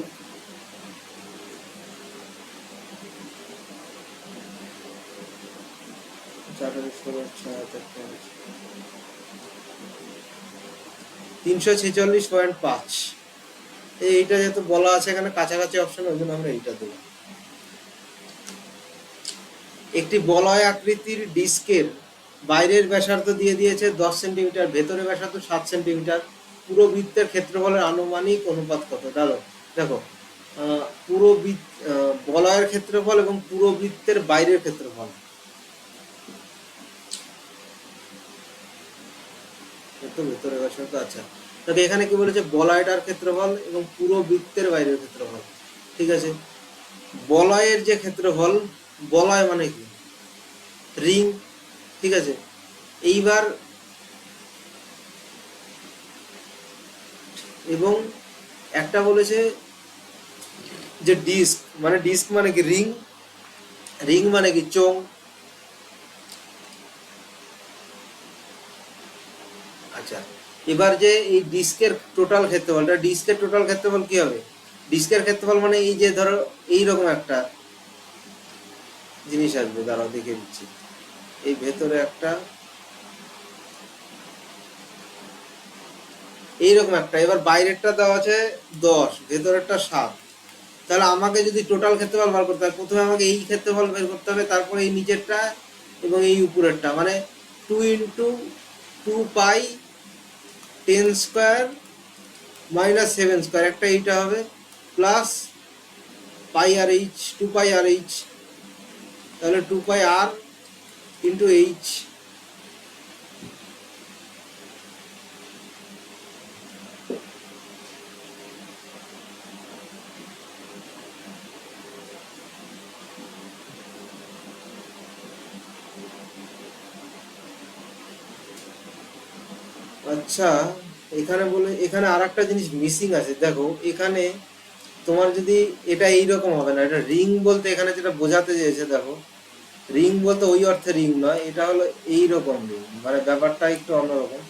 4 × 16, 346.5। এইটা যেহেতু বলা আছে এখানে কাছাকাছি অপশন, ওই জন্য আমরা এইটা দেবো। একটি বলয় আকৃতির ডিস্কের বাইরের ব্যাসার্ধ দিয়ে দিয়েছে 10 সেন্টিমিটার, ভেতরের ব্যাসার্ধ 7 সেন্টিমিটার। পুরো বৃত্তের ক্ষেত্রফলের আনুমানিক অনুপাত কত? দেখো, পুরো বলয়ের ক্ষেত্রফল এবং পুরো বৃত্তের বাইরের ক্ষেত্রফল, ভেতরের ব্যাসার্ধ। আচ্ছা, তবে এখানে কি বলেছে? বলয়টার ক্ষেত্রফল এবং পুরো বৃত্তের বাইরের ক্ষেত্রফল। ঠিক আছে, বলয়ের যে ক্ষেত্রফল, বলয় মানে কি? রিং। ঠিক আছে, এইবার এবং একটা বলেছে যে ডিস্ক, মানে ডিস্ক মানে কি? রিং। রিং মানে কি? চোঙ। আচ্ছা, এবার যে এই ডিস্কের টোটাল ক্ষেত্রফলটা, ডিস্কের টোটাল ক্ষেত্রফল কি হবে? ডিস্কের ক্ষেত্রফল মানে এই যে ধরো এইরকম একটা জিনিস আসবে, দাঁড়াও দেখে দিচ্ছি। এই ভেতরে একটা এইরকম একটা, এবার বাইরেরটা দেওয়া আছে 10, ভেতরেরটা 7। তাহলে আমাকে যদি টোটাল ক্ষেত্রফল বার করতে হয়, প্রথমে আমাকে এই ক্ষেত্রফল বের করতে হবে, তারপরে এই নিচেরটা এবং এই উপরেরটা, মানে 2 × 2π 10² - 7², একটা এইটা হবে, প্লাস πr/h, 2πr/h, তাহলে 2πr × h। আচ্ছা, এখানে আর একটা জিনিস মিসিং আছে। দেখো এখানে তোমার যদি এটা এইরকম হবে না, এটা রিং বলতে এখানে যেটা বোঝাতে চেয়েছে, দেখো রিং বলতে ওই অর্থে রিং নয়, এটা হলো এইরকম রিং, মানে ব্যাপারটা একটু অন্যরকম।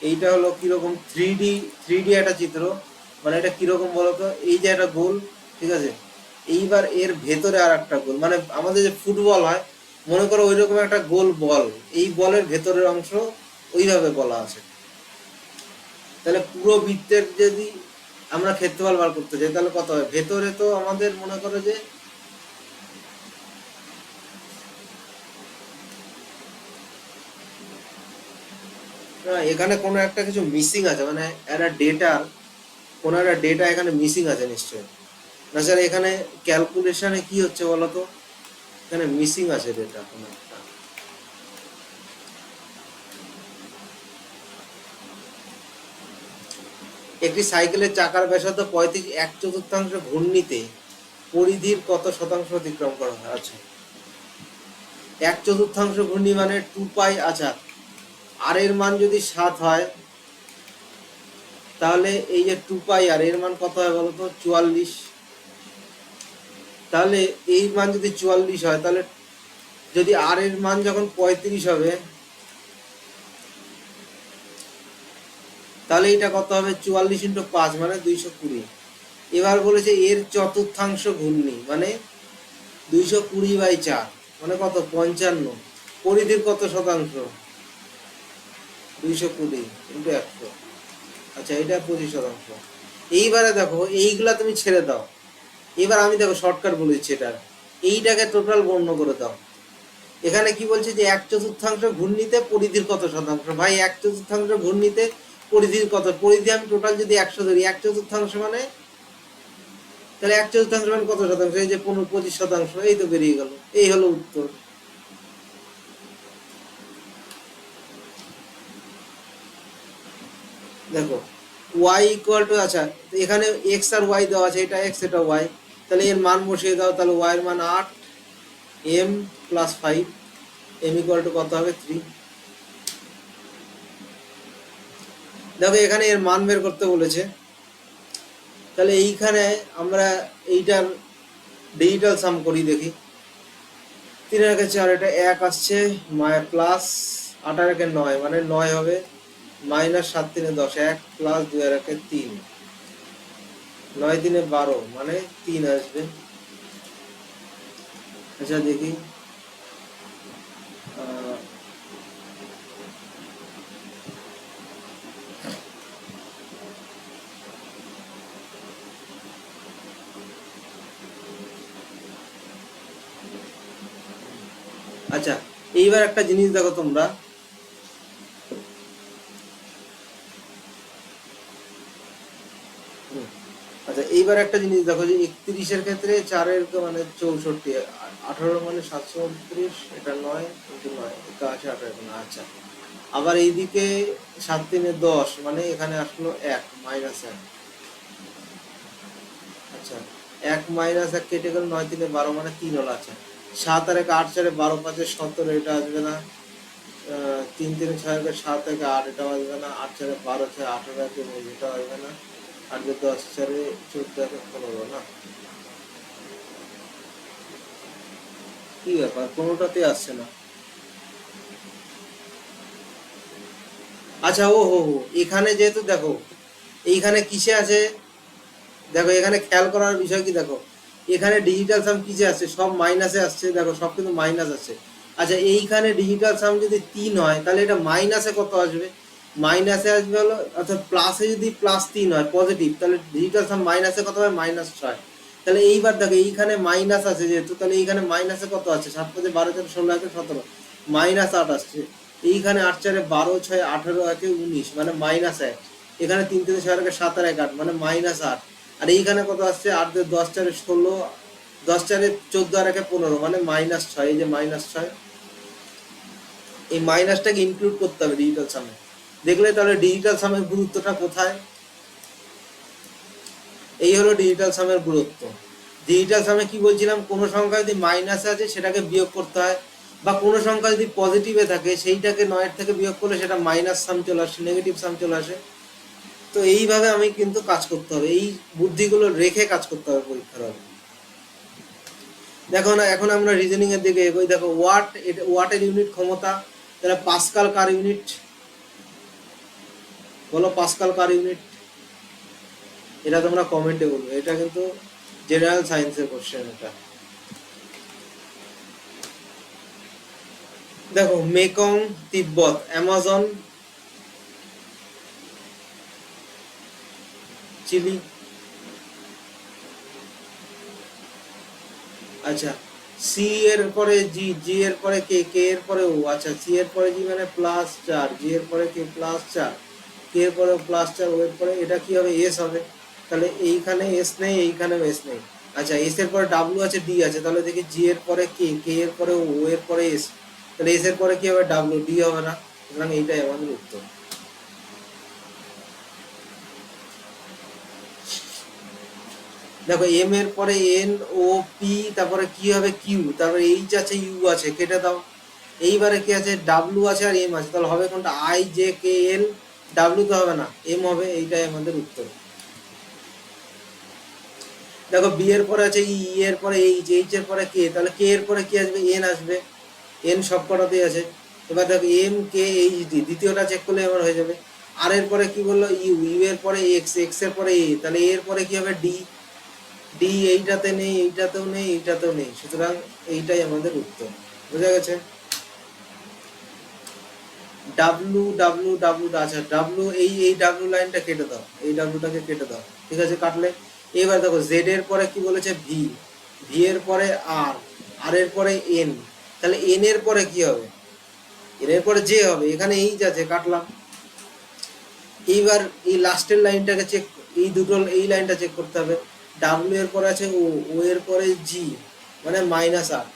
এইটা হলো কিরকম, 3D একটা চিত্র, মানে এটা কিরকম বলতো? এই যে একটা গোল, ঠিক আছে, এইবার এর ভেতরে আর একটা গোল, মানে আমাদের যে ফুটবল হয়, মনে করো ওই রকম একটা গোল বল, এই বলের ভেতরের অংশ ওইভাবে বলা আছে। তাহলে পুরো বৃত্তের যদি আমরা ক্ষেত্রফল বার করতে চাই তাহলে কত হয়? ভেতরে তো আমাদের মনে করো যে এখানে কোনো একটা কিছু মিসিং আছে, মানে একটা ডেটার কোনো একটা ডেটা এখানে মিসিং আছে নিশ্চয়ই। না স্যার, এখানে ক্যালকুলেশনে কি হচ্ছে বলতো? এখানে মিসিং আছে ডেটা কোনো একটা। একটি সাইকেলের চাকার ব্যাসার্ধ 35, 1/4 ঘূর্ণিতে পরিধির কত শতাংশ অতিক্রম করা হয়? আচ্ছা, 1/4 ঘূর্ণি মানে 2π। আচ্ছা, আর এর মান যদি 7 হয়, তাহলে এই যে 2π আর এর মান কত হয় বলতো? 44। তাহলে এই মান যদি 44 হয়, তাহলে যদি আর এর মান যখন 35 হবে, তাহলে এটা কত হবে? 44 × 5 মানে 220। এবার বলেছে এর চতুর্থাংশ ঘূর্ণি, মানে 220/4 মানে কত? 55। পরিধির কত শতাংশ? 220 × 100। আচ্ছা, এটা 25%। এইবারে দেখো এইগুলা তুমি ছেড়ে দাও, এবার আমি দেখো শর্টকাট বলেছি এটার, এইটাকে টোটাল গণ্য করে দাও। এখানে কি বলছে যে 1/4 ঘূর্ণিতে পরিধির কত শতাংশ। ভাই 1/4 ঘূর্ণিতে পরিধির কত, পরিধি আমি টোটাল যদি 100 ধরি, 1/4 মানে তাহলে 1/4 মানে কত শতাংশ, এই যে 25%, এই তো বেরিয়ে গেল, এই হলো উত্তর। দেখো y ইকুয়াল টু, আচ্ছা এখানে x আর y দেওয়া আছে, এটা x এটা y, তাহলে এর মান বসিয়ে দাও, তাহলে y এর মান 8 m plus 5, m equal to কত হবে 3। দেখো এখানে এর মান বের করতে বলেছে, তাহলে এইখানে আমরা এইটার ডিজিটাল সাম করি দেখি। 3 আর 4 এটা 1 আসছে, প্লাস 8 আর 9 মানে 9 হবে, মাইনাস 7 3 10, 1 প্লাস 2 আর 3, 9 3 12 মানে 3 আসবে। আচ্ছা দেখি, আচ্ছা এইবার একটা জিনিস দেখো তোমরা, আচ্ছা এইবার একটা জিনিস দেখো যে 31-এর ক্ষেত্রে 4-এর মানে 64, 18 মানে 729, এটা 9 কিন্তু 9 এটা আছে 18, আচ্ছা আবার এইদিকে 7 3 10 মানে এখানে আসলো 1 মাইনাস 1, আচ্ছা 1 মাইনাস 1 কেটে গেল, 9 3 12 মানে 3 হলো। আচ্ছা 7 আর 1 8 4 12 5 17, এটা আসবে না। 3 3 6 7 1 8, এটাও আসবে না। 8 4 12 6 18 1 19, এটাও আসবে না। 8 10 4 14 1 15 না, কি ব্যাপার কোনোটাতে আসছে না। আচ্ছা ও হো হো, এখানে যেহেতু দেখো এইখানে কিসে আছে, দেখো এখানে খেয়াল করার বিষয় কি, দেখো এখানে ডিজিটাল সাম কিসে আসছে, সব মাইনাসে আসছে, দেখো সব কিন্তু মাইনাস আছে। আচ্ছা এইখানে ডিজিটাল সাম যদি 3 হয় তাহলে এটা মাইনাসে কত আসবে, মাইনাসে আসবে হলো, অর্থাৎ প্লাসে যদি +3 হয় পজিটিভ, তাহলে ডিজিটাল সাম মাইনাসে কত হয়, -6। তাহলে এইবার দেখো এইখানে মাইনাস আছে যেহেতু, তাহলে এইখানে মাইনাসে কত আছে, 7 5 12 4 16 1 17, -8 আসছে। এইখানে 8 4 12 6 18 1 19 মানে -1, এখানে 3 3 6 1 7 আর 1 8 মানে -8, আর এইখানে কত আসছে, 8 10 4 16, 10 4 14 আর 1 15 মানে -6, এই যে -6, এই মাইনাসটাকে ইনক্লুড করতে হবে ডিজিটাল সামে। দেখলে তাহলে ডিজিটাল সামের গুরুত্বটা কোথায়, এই হলো ডিজিটাল সামের গুরুত্ব। ডিজিটাল সামে কি বলছিলাম, কোনো সংখ্যা যদি মাইনাসে আছে সেটাকে বিয়োগ করতে হয়, বা কোনো সংখ্যা যদি পজিটিভে থাকে সেইটাকে 9 থেকে বিয়োগ করলে সেটা মাইনাস সাম চলে আসে, নেগেটিভ সাম চলে আসে। তো এইভাবে আমি কিন্তু কাজ করতে হবে, এই বুদ্ধিগুলো রেখে কাজ করতে হবে পরীক্ষার হলে। দেখো না, এখন আমরা রিজনিং এর দিকে এগোই। দেখো ওয়াট, এটা ওয়াটের ইউনিট ক্ষমতা, তাহলে পাস্কাল কার ইউনিট, বলো পাস্কাল কার ইউনিট, এটা তোমরা কমেন্টে বলবে, এটা কিন্তু জেনারেল সায়েন্সের কোশ্চেন এটা। দেখো মেকং, তিব্বত, অ্যামাজন, চিলি। আচ্ছা সি এর পরে জি, জি এর পরে কে, কে এর পরে ও, আচ্ছা সি এর পরে জি মানে +4, জি এর পরে কে +4, কে এর পরে +4, ও এর পরে এটা কি হবে, এস হবে। তাহলে এইখানে এস নেই, এইখানেও এস নেই। আচ্ছা এস এর পরে ডাব্লিউ আছে, ডি আছে, তাহলে দেখি জি এর পরে কে, কে এর পরে ও এর পরে এস, তাহলে এস এর পরে কি হবে, ডাব্লিউ, ডি হবে না। সুতরাং এইটাই আমাদের উত্তর। দেখো এম এর পরে এন, ও, পি, তারপরে কি হবে, কিউ, তারপরে এইচ আছে, ইউ আছে, কেটে দাও। এইবারে কি আছে, ডাব্লিউ আছে আর এম আছে, তাহলে হবে কোনটা, I J K L, W তো হবে না, এম হবে, এইটাই আমাদের উত্তর। দেখো বি এর পরে আছে ই, এর পরে এইচ, এইচ এর পরে কে, তাহলে কে এর পরে কি আসবে, এন আসবে, এন সব কটাতেই আছে। এবার দেখো এম কে এইচ ডি, দ্বিতীয়টা চেক করলে আমার হয়ে যাবে। আর এর পরে কি বললো, ইউ, ইউ এর পরে এক্স, এক্স এর পরে এ, তাহলে এর পরে কি হবে, ডি, ডি এইটাতে নেই, এইটাতেও নেই, এইটাতেও নেই, সুতরাং এইটাই আমাদের উত্তর। বুঝা গেছে। ডাব্লু, ডাব্লু, ডাব্লু, আচ্ছা ডাব্লু, এই ডাব্লু লাইনটা কেটে দাও, এই ডাব্লুটাকে কেটে দাও, ঠিক আছে কাটলে। এবার দেখো জেড এর পরে কি বলেছে ভি, ভি এর পরে আর, আর এর পরে এন, তাহলে এন এর পরে কি হবে, এন এর পরে জে হবে, এখানে এইচ আছে কাটলাম। এইবার এই লাস্টের লাইনটাকে চেক, এই দুটো এই লাইনটা চেক করতে হবে। ডাব্লিউ এর পরে আছে ও, ও এর পরে জি মানে মাইনাস আর,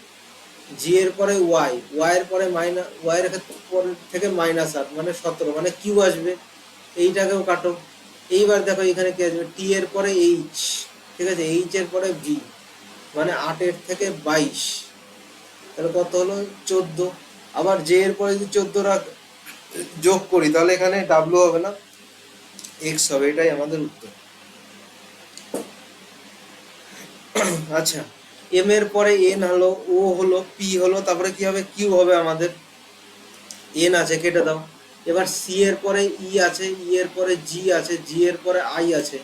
জি এর পরে ওয়াই, ওয়াই এর পরে মাইনাস, ওয়াই এর পরে থেকে মাইনাস আর মানে 17 মানে কিউ আসবে, এইটাকেও কাটো। এইবার দেখো এখানে কি আসবে, টি এর পরে এইচ, ঠিক আছে, এইচ এর পরে ভি মানে 8 এর থেকে 22, তাহলে কত হলো 14। আবার জে এর পরে যদি 14 যোগ করি তাহলে এখানে ডাব্লিউ হবে না, এক্স হবে, এটাই আমাদের উত্তর। আচ্ছা, এম এর পরে এন হলো, ও হলো, পি হলো, তারপরে কি হবে, কিউ হবে আমাদের, এন আছে কেটে দাও। এবার সি এর পরে ই আছে, ই এর পরে জি আছে, জি এর পরে আই আছে,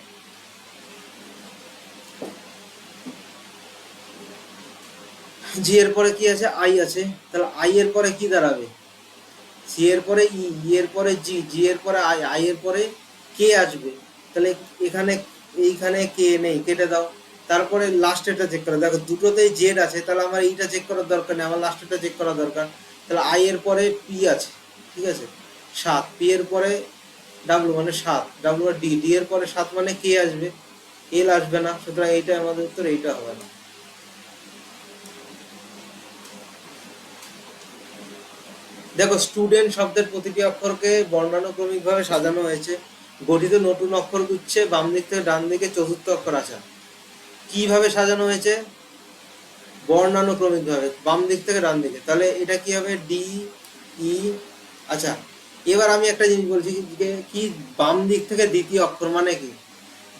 জি এর পরে কি আছে, আই আছে, তাহলে আই এর পরে কি দাঁড়াবে, সি এর পরে ই, ই এর পরে জি, জি এর পরে আই, আই এর পরে কে আসবে, তাহলে এখানে এইখানে কে নেই, কেটে দাও। তারপরে লাস্টেরটা চেক করো, দেখো দুটোতেই জেড আছে, তাহলে আমার এইটা চেক করার দরকার নেই, আমার লাস্টেরটা চেক করা দরকার। তাহলে আই এর পরে পি আছে, ঠিক আছে 7, পি এর পরে ডাব্লু মানে 7, ডাব্লু আর ডি, ডি এর পরে 7 মানে কে আসবে, এল আসবে না, সুতরাং এইটা আমাদের উত্তর, এইটা হবে না। দেখো স্টুডেন্ট শব্দের প্রতিটি অক্ষরকে বর্ণানুক্রমিকভাবে সাজানো হয়েছে, গঠিত নতুন অক্ষর গুচ্ছে বাম দিক থেকে ডান দিকে চতুর্থ অক্ষর আছে। কিভাবে সাজানো হয়েছে, বর্ণানুক্রমিকভাবে বাম দিক থেকে ডান দিকে, তাহলে এটা কি হবে ডি ই। আচ্ছা, এবার আমি একটা জিনিস বলছি কি বাম দিক থেকে দ্বিতীয় অক্ষর মানে কি,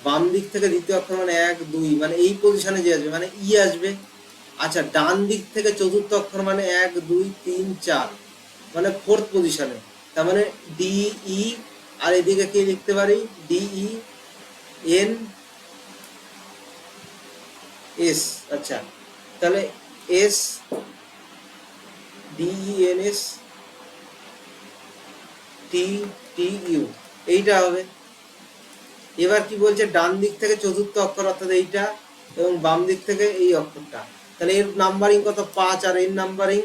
বাম দিক থেকে দ্বিতীয় অক্ষর মানে 1 2 মানে এই পজিশনে যে আসবে মানে ই আসবে। আচ্ছা, ডান দিক থেকে চতুর্থ অক্ষর মানে 1 2 3 4 মানে ফোর্থ পজিশনে, তার মানে ডি ই, আর এদিকে কি লিখতে পারি, ডি ই এন এস। আচ্ছা, তাহলে S, D E N S T T U, এইটা হবে। এবার কি বলছে, ডান দিক থেকে চতুর্থ অক্ষর অর্থাৎ এইটা, এবং বাম দিক থেকে এই অক্ষরটা, তাহলে এর নাম্বারিং কত 5, আর এর নাম্বারিং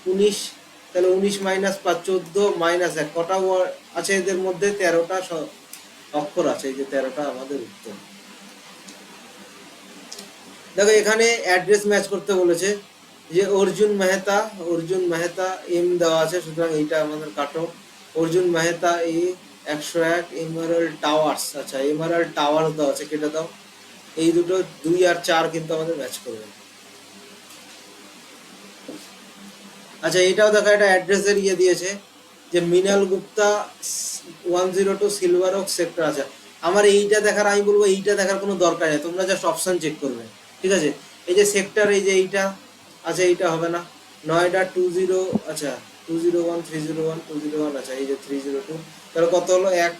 19, তাহলে 19 মাইনাস 5 14 মাইনাস 1, কটা আছে এদের মধ্যে, 13টা অক্ষর আছে, এই যে 13টা আমাদের উত্তর। দেখো এখানে অ্যাড্রেস ম্যাচ করতে বলেছে, যে অর্জুন মেহতা, অর্জুন মেহতা এম দেওয়া আছে, সুতরাং এইটা আমাদের কাটো। অর্জুন মেহতা এ 101 এমারাল্ড টাওয়ার্স, আচ্ছা এমারাল্ড টাওয়ার দেওয়া আছে, কেটে দাও। এই দুটো 2 আর 4 কিন্তু আমাদের ম্যাচ করবে। আচ্ছা, এটাও দেখো একটা অ্যাড্রেসের ইয়ে দিয়েছে, যে মিনাল গুপ্তা 102 সিলভার ওক সেক্টর আছে। আমার এইটা দেখার, আমি বলবো এইটা দেখার কোনো দরকার নেই, তোমরা জাস্ট অপশন চেক করবে, ঠিক আছে। এই যে সেক্টর, এই যে এইটা, আচ্ছা এইটা হবে না, নয়ডা 20, আচ্ছা 201 301 201, আচ্ছা এই যে 302, তাহলে কত হলো 1।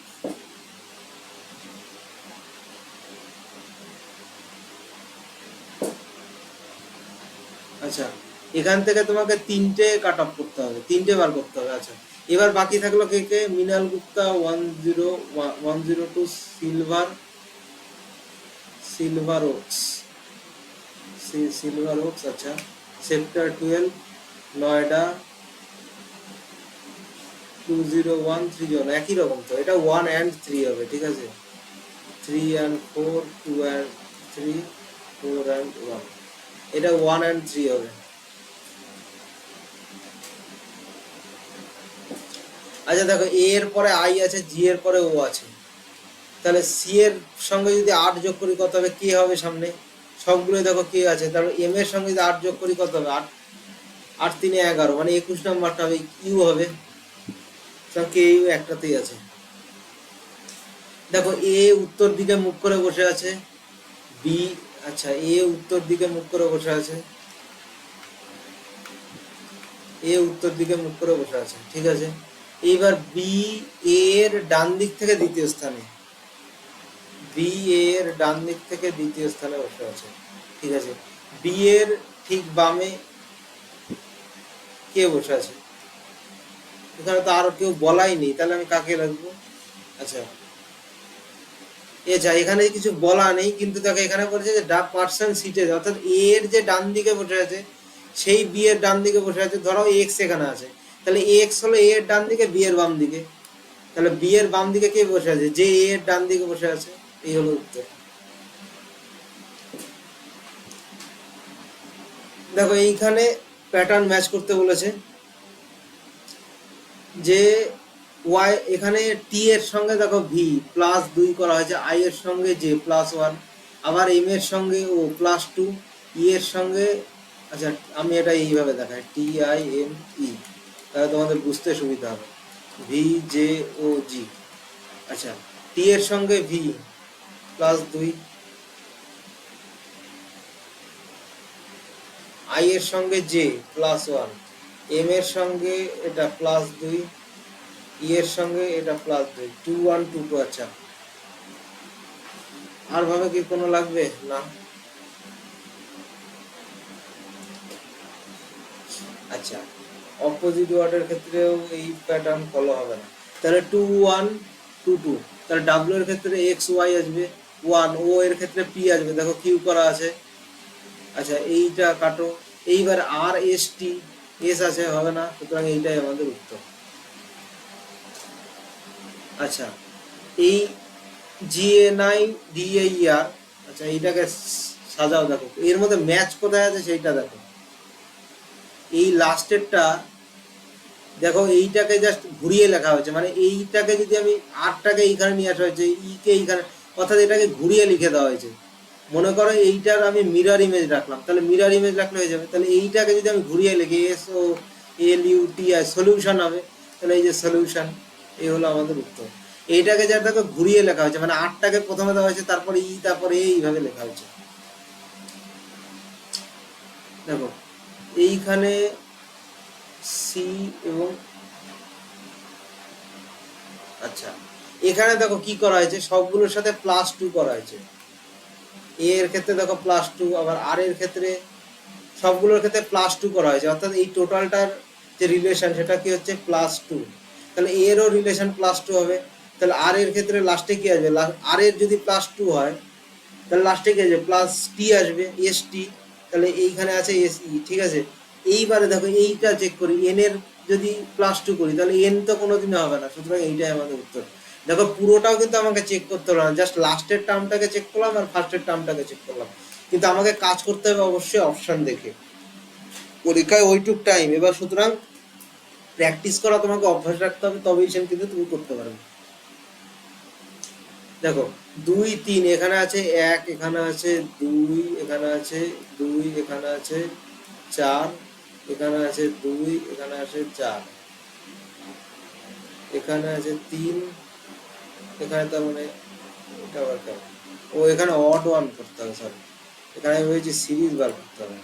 আচ্ছা, এখান থেকে তোমাকে 3টে কাট অফ করতে হবে, 3টে বার করতে হবে। আচ্ছা, এবার বাকি থাকলো কে কে, Mrinal Gupta 102 Silver, Silver Oaks, Silver Oaks, আচ্ছা সেক্টর 12 নয়ডা 20131, একই রকম তো, এটা 1 and 3 হবে, ঠিক আছে 3 and 4 2 and 3 4 and 1, এটা 1 and 3 হবে। আচ্ছা দেখো, এ এর পরে আই আছে, জি এর পরে ও আছে, তাহলে সি এর সঙ্গে যদি 8 যোগ করি কত হবে, কে হবে সামনে, সবগুলো দেখো কে আছে, তারপর এম এর সঙ্গে যদি 8 যোগ করি কত হবে, 8 8 3 11 মানে 21 নাম্বারটা হবে, ইউ হবে, সব কে ইউ একটাতেই আছে। দেখো এ উত্তর দিকে মুখ করে বসে আছে, বি, আচ্ছা এ উত্তর দিকে মুখ করে বসে আছে, এ উত্তর দিকে মুখ করে বসে আছে, ঠিক আছে। এইবার বি এর ডান দিক থেকে দ্বিতীয় স্থানে, বি এর ডান দিক থেকে দ্বিতীয় স্থানে বসে আছে, ঠিক আছে। বি এর ঠিক বামে কে বসে আছে, এখানে তো আর কেউ বলাই নেই, তাহলে আমি কাকে রাখবো, আচ্ছা এখানে কিছু বলা নেই, কিন্তু দেখো এখানে বলছে যে দ্য পার্সন সিটেড, অর্থাৎ এ এর যে ডান দিকে বসে আছে সেই বি এর ডান দিকে বসে আছে। ধরো এক্স এখানে আছে, তাহলে এক্স হলো এ এর ডান দিকে, বি এর বাম দিকে। তাহলে বি এর বাম দিকে কে বসে আছে? যে এ এর ডান দিকে বসে আছে। এই হলো উত্তর। দেখো এইখানে প্যাটার্ন ম্যাচ করতে বলেছে যে ওয়াই, এখানে টি এর সঙ্গে দেখো ভি প্লাস 2 করা হয়েছে, আই এর সঙ্গে জে প্লাস 1, আবার এম এর সঙ্গে ও প্লাস 2, ই এর সঙ্গে, আচ্ছা আমি এটা এইভাবে দেখাই টি আই এম ই, তাহলে তোমাদের বুঝতে সুবিধা হবে। ভি জে ও জি, আচ্ছা টি এর সঙ্গে ভি প্লাস 2, আই এর সঙ্গে জে প্লাস 1, এম এর সঙ্গে এটা প্লাস 2, ই এর সঙ্গে এটা প্লাস 2, 2 1 2 2। আচ্ছা আর ভাবে কি কোনো লাগবে না? আচ্ছা অপোজিট ওয়ার্ডের ক্ষেত্রেও এই প্যাটার্ন ফলো হবে না, তাহলে 2 1 2 2, তাহলে ডাব্লিউ এর ক্ষেত্রে এক্স ওয়াই আসবে 1, ও এর ক্ষেত্রে পি আসবে, দেখো কিউ করা আছে। আচ্ছা এইটা কাটো, এইবার আর এস টি, এস আছে হবে না, সুতরাং এইটাই আমাদের উত্তর। আচ্ছা এই জিএনআই ডিএইআর, আচ্ছা এইটাকে সাজাও, দেখো এর মধ্যে ম্যাচ কোথায় আছে সেইটা দেখো। এই লাস্টেরটা দেখো, এইটাকে জাস্ট ঘুরিয়ে লেখা হয়েছে, মানে এইটাকে যদি আমি আরটাকে এইখানে নিয়ে আসা হয়েছে, ই কে এইখানে, অর্থাৎ এটাকে ঘুরিয়ে লিখে দেওয়া হয়েছে। মনে করো এইটার আমি মিরর ইমেজ রাখলাম, তাহলে মিরর ইমেজ রাখলে হয়ে যাবে। তাহলে এইটাকে যদি আমি ঘুরিয়ে লিখি S O L U T I, solution হবে। তাহলে এই যে সলিউশন, এই হলো আমাদের উত্তর। এইটাকে যা দেখো ঘুরিয়ে লেখা হয়েছে, মানে আরটাকে প্রথমে দেওয়া হয়েছে, তারপরে ই, তারপরে এইভাবে লেখা হয়েছে। দেখো এইখানে সি এবং, আচ্ছা এখানে দেখো কি করা হয়েছে, সবগুলোর সাথে প্লাস 2 করা হয়েছে। এ এর ক্ষেত্রে দেখো প্লাস 2, আবার আর এর ক্ষেত্রে, সবগুলোর ক্ষেত্রে প্লাস 2 করা হয়েছে, অর্থাৎ এই টোটালটার যে রিলেশন সেটা কি হচ্ছে প্লাস 2। তাহলে এরও রিলেশন প্লাস 2 হবে। তাহলে আর এর ক্ষেত্রে লাস্টে কি আসবে? আর এর যদি প্লাস 2 হয় তাহলে লাস্টে কি আসবে? প্লাস টি আসবে, এস টি। তাহলে এইখানে আছে এস ই, ঠিক আছে। এইবারে দেখো এইটা চেক করি, এন এর যদি প্লাস 2 করি তাহলে এন তো কোনোদিনও হবে না, সুতরাং এইটাই আমাদের উত্তর। দেখো পুরোটাও কিন্তু আমাকে চেক করতে হলো না, জাস্ট লাস্টের টার্মটাকে চেক করলাম আর ফার্স্টের টার্মটাকে চেক করলাম, কিন্তু আমাকে কাজ করতে হবে অবশ্যই অপশন দেখে, পরীক্ষায় ওইটুক টাইম। এবার সুতরাং প্র্যাকটিস করা তোমাকে অভ্যাস রাখতে হবে, তবেই সেন কিন্তু তুমি করতে পারবে। দেখো 2 3 এখানে আছে, 1 এখানে আছে, 2 এখানে আছে, 2 এখানে আছে, 4 এখানে আছে, 2 এখানে আছে, 4 এখানে আছে, 3 এখানে, তার মানে এটা আবার কেমন? ও এখানে অড ওয়ান করতে হবে, সরি এখানে আমি বলছি সিরিজ বার করতে হবে।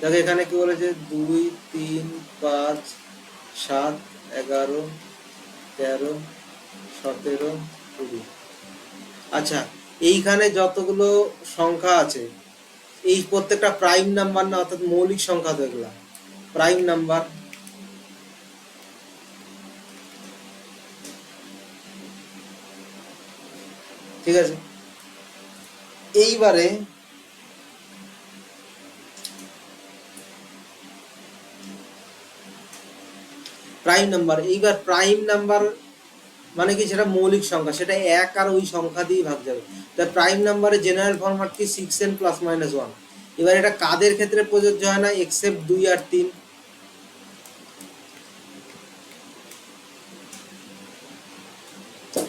দেখো এখানে কি বলেছে, 2 3 5 7 11 13 17 20। আচ্ছা এইখানে যতগুলো সংখ্যা আছে এই প্রত্যেকটা প্রাইম নাম্বার না, অর্থাৎ মৌলিক সংখ্যা, তো এগুলা প্রাইম নাম্বার। ঠিক আছে, এইবারে প্রাইম নাম্বার, এইবার প্রাইম নাম্বার মানে কি, সেটা মৌলিক সংখ্যা, সেটা 1 আর ওই সংখ্যা দিয়ে ভাগ যাবে। তাই প্রাইম নাম্বারের জেনারেল ফরম্যাট কি 6n প্লাস মাইনাস 1। এবার এটা কাদের ক্ষেত্রে প্রযোজ্য হয় না? এক্সেপ্ট 2 আর 3।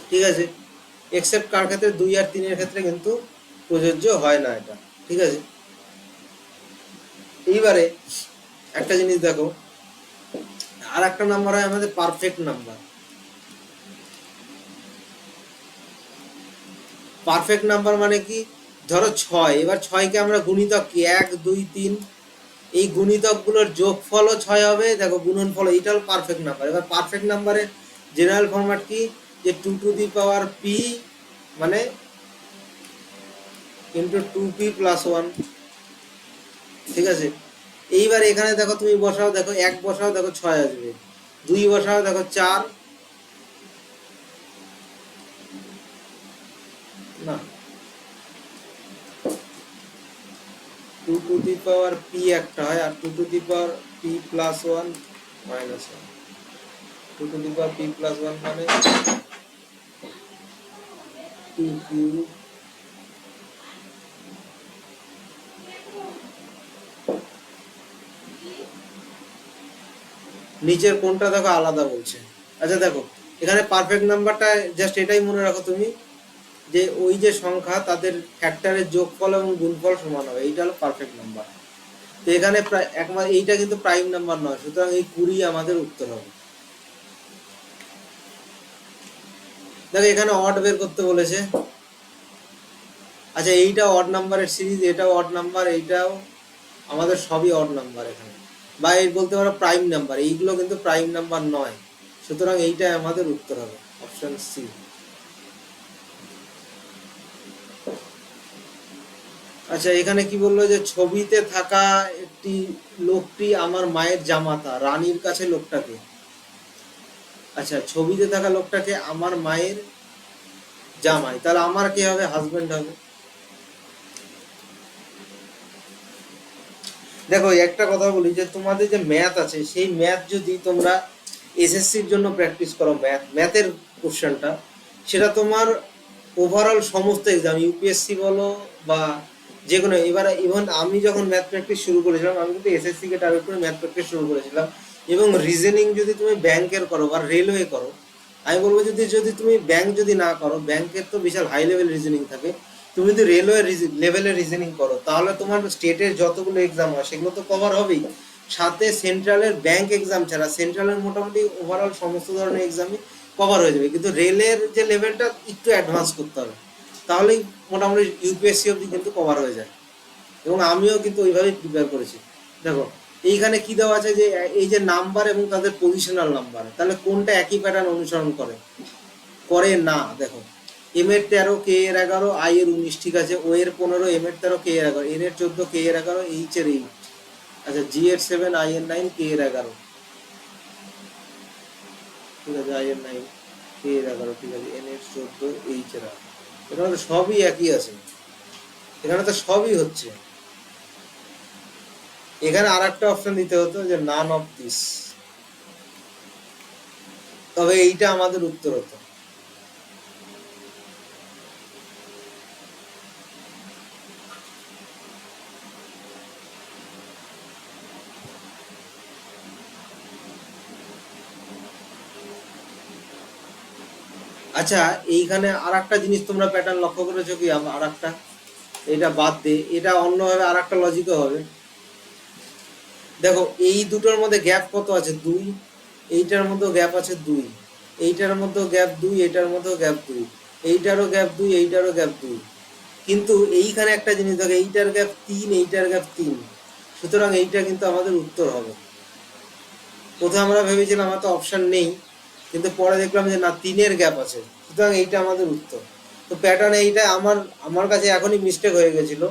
ঠিক আছে, এক্সেপ্ট কার ক্ষেত্রে? 2 আর 3 এর ক্ষেত্রে কিন্তু প্রযোজ্য হয় না এটা। ঠিক আছে, এইবারে একটা জিনিস দেখো, আর একটা নাম্বার হয় আমাদের পারফেক্ট নাম্বার। পারফেক্ট নাম্বার মানে কি, ধরো 6, এবার 6কে আমরা গুণিতক কি 1 2 3, এই গুণিতকগুলোর যোগফলও 6 হবে, দেখো গুণনফল, এইটা হলো পারফেক্ট নাম্বার। এবার পারফেক্ট নাম্বারের জেনারেল ফরম্যাট কি, যে 2 টু দি পাওয়ার পি মানে ইন্টু 2p প্লাস 1। ঠিক আছে। এইবার এখানে দেখো তুমি বসাও, দেখো 1 বসাও, দেখো 6 আসবে, 2 বসাও, দেখো 4, না 2 টু দি পাওয়ার পি একটা হয়, আর 2 two the power P plus 1 minus 1, 2 two the power P plus 1 মানে 2 কিউব। নিচের কোনটা দেখো আলাদা বলছে। আচ্ছা দেখো এখানে পারফেক্ট নাম্বারটা জাস্ট এটাই মনে রাখো তুমি, যে ওই যে সংখ্যা তাদের ফ্যাক্টরের যোগফল এবং গুণফল সমান হবে, এইটা হলো পারফেক্ট নাম্বার। তো এখানে প্রায় একমাত্র এইটা কিন্তু প্রাইম নাম্বার নয়, সুতরাং এই 20 আমাদের উত্তর হবে। দেখো এখানে অড বের করতে বলেছে। আচ্ছা এইটা অড নাম্বারের সিরিজ, এটাও অড নাম্বার, এইটাও আমাদের সবই অড নাম্বার এখানে, বা এই বলতে পারো প্রাইম নাম্বার, এইগুলো কিন্তু প্রাইম নাম্বার নয়, সুতরাং এইটাই আমাদের উত্তর হবে, অপশন সি। আচ্ছা এখানে কি বললো, যে ছবিতে থাকা একটি লোকটি আমার মায়ের জামাতা, রানীর কাছে লোকটাকে, আচ্ছা ছবিতে থাকা লোকটাকে আমার মায়ের জামাই, তাহলে আমার কি হবে, হাজবেন্ড হবে। দেখো একটা কথা বলি, যে তোমাদের যে ম্যাথ আছে সেই ম্যাথ যদি তোমরা এসএসসির জন্য প্র্যাকটিস করো, ম্যাথের কোশ্চেনটা, সেটা তোমার ওভারঅল সমস্ত এক্সাম, ইউপিএসসি বলো বা যে কোনো, এবার ইভেন আমি যখন ম্যাথ প্র্যাকটিস শুরু করেছিলাম, আমি কিন্তু এসএসসি কে টার্গেট করে ম্যাথ প্র্যাকটিস শুরু করেছিলাম। এবং রিজনিং যদি তুমি ব্যাংকের করো বা রেলওয়ে করো, আমি বলবো যদি যদি তুমি ব্যাংক যদি না করো, ব্যাংকের তো বিশাল হাই লেভেল রিজনিং থাকে, তুমি যদি রেলওয়ে লেভেলের রিজনিং করো, তাহলে তোমার স্টেটের যতগুলো এক্সাম হয় সেগুলো তো কভার হবেই, সাথে সেন্ট্রালের ব্যাংক এক্সাম ছাড়া সেন্ট্রালের মোটামুটি ওভারঅল সমস্ত ধরনের এক্সামই কভার হয়ে যাবে, কিন্তু রেলের যে লেভেলটা একটু অ্যাডভান্স করতে হবে, তাহলেই মোটামুটি ইউপিএসসি অবধি কিন্তু কভার হয়ে যায়। এবং আমিও কিন্তু ওইভাবেই প্রিপেয়ার করেছি। দেখো এইখানে কি দেওয়া আছে, যে এই যে নাম্বার এবং তাদের পজিশনাল নাম্বার, তাহলে কোনটা একই প্যাটার্ন অনুসরণ করে, করে না। দেখো এম এর 13, কে এর 11, আই এর 19, ঠিক আছে, ও এর 15, এম এর 13, কে এর 11, এন এর 14, কে এর 11, এইচ এর 8, আচ্ছা জি এর 7, আই এর 9, কে এর 11, ঠিক আছে, আই এর 9, কে এর 11, ঠিক আছে, এন এর 14, এইচ এর 8, এখানে তো সবই একই আছে, এখানে তো সবই হচ্ছে। এখানে আর একটা অপশন দিতে হতো, যে নান অফ দিস, তবে এইটা আমাদের উত্তর হতো। আচ্ছা এইখানে আর একটা জিনিস তোমরা প্যাটার্ন লক্ষ্য করেছো কি, আর একটা, এটা বাদ দে, এটা অন্যভাবে আর একটা লজিকও হবে। দেখো এই দুটোর মধ্যে গ্যাপ কত আছে, 2, এইটার মধ্যেও গ্যাপ আছে 2, এইটার মধ্যেও গ্যাপ 2, এইটার মধ্যেও গ্যাপ 2, এইটারও গ্যাপ 2, এইটারও গ্যাপ 2, কিন্তু এইখানে একটা জিনিস দেখো, এইটার গ্যাপ 3, এইটার গ্যাপ 3, সুতরাং এইটা কিন্তু আমাদের উত্তর হবে। প্রথমে আমরা ভেবেছিলাম আমার তো অপশন নেই, কিন্তু পরে দেখলাম যে না 3-এর গ্যাপ আছে, সুতরাং এইটা আমাদের উত্তর। তো প্যাটার্ন এইটা আমার আমার কাছে এখনই মিস্টেক হয়ে গেছিল।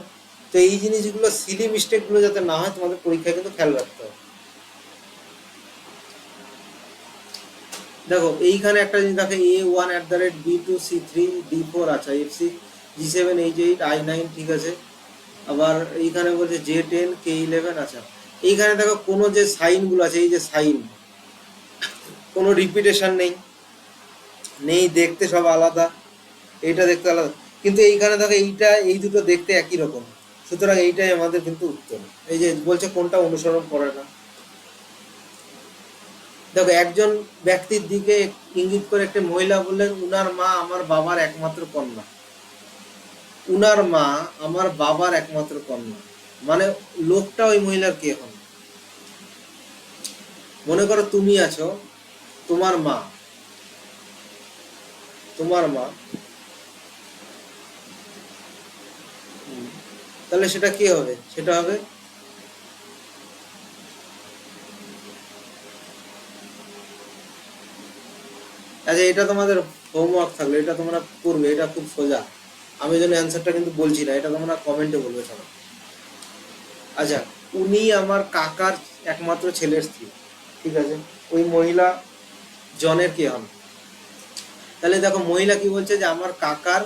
তো এই জিনিসগুলো সিলি মিস্টেকগুলো যাতে না হয়, তোমাদের পরীক্ষায় কিন্তু খেয়াল রাখতে হবে। দেখো এইখানে একটা জিনিস দেখো, A1@B2C3D4, আচ্ছা F6 G7H8 I9, ঠিক আছে, আবার এইখানে বলছে J10 K11, আচ্ছা এইখানে দেখো কোনো যে সাইনগুলো আছে, এই যে সাইন, কোনো রিপিটেশন নেই, নেই, দেখতে সব আলাদা, এইটা দেখতে আলাদা, কিন্তু এইখানে দেখো এইটা এই দুটো দেখতে একই রকম, সুতরাং এইটাই আমাদের কিন্তু উত্তর। এই যে বলছে কোনটা অনুসরণ করে না। দেখো একজন ব্যক্তির দিকে ইঙ্গিত করে একটি মহিলা বললেন, উনার মা আমার বাবার একমাত্র কন্যা, উনার মা আমার বাবার একমাত্র কন্যা, মানে লোকটা ওই মহিলার কে এখন, মনে করো তুমি আছো, তোমার মা, তোমার মা, তাহলে সেটা কে হবে, সেটা হবে, আচ্ছা এটা তোমাদের হোমওয়ার্ক থাকলো, এটা তোমরা করবে, এটা খুব সোজা, আমি যেন অ্যান্সারটা কিন্তু বলছি না, এটা তোমরা কমেন্টে বলবে সবাই। আচ্ছা উনি আমার কাকার একমাত্র ছেলের স্ত্রী। ঠিক আছে, ওই মহিলা জনের কে হন? তাহলে দেখো মহিলা কি বলছে, যে আমার কাকার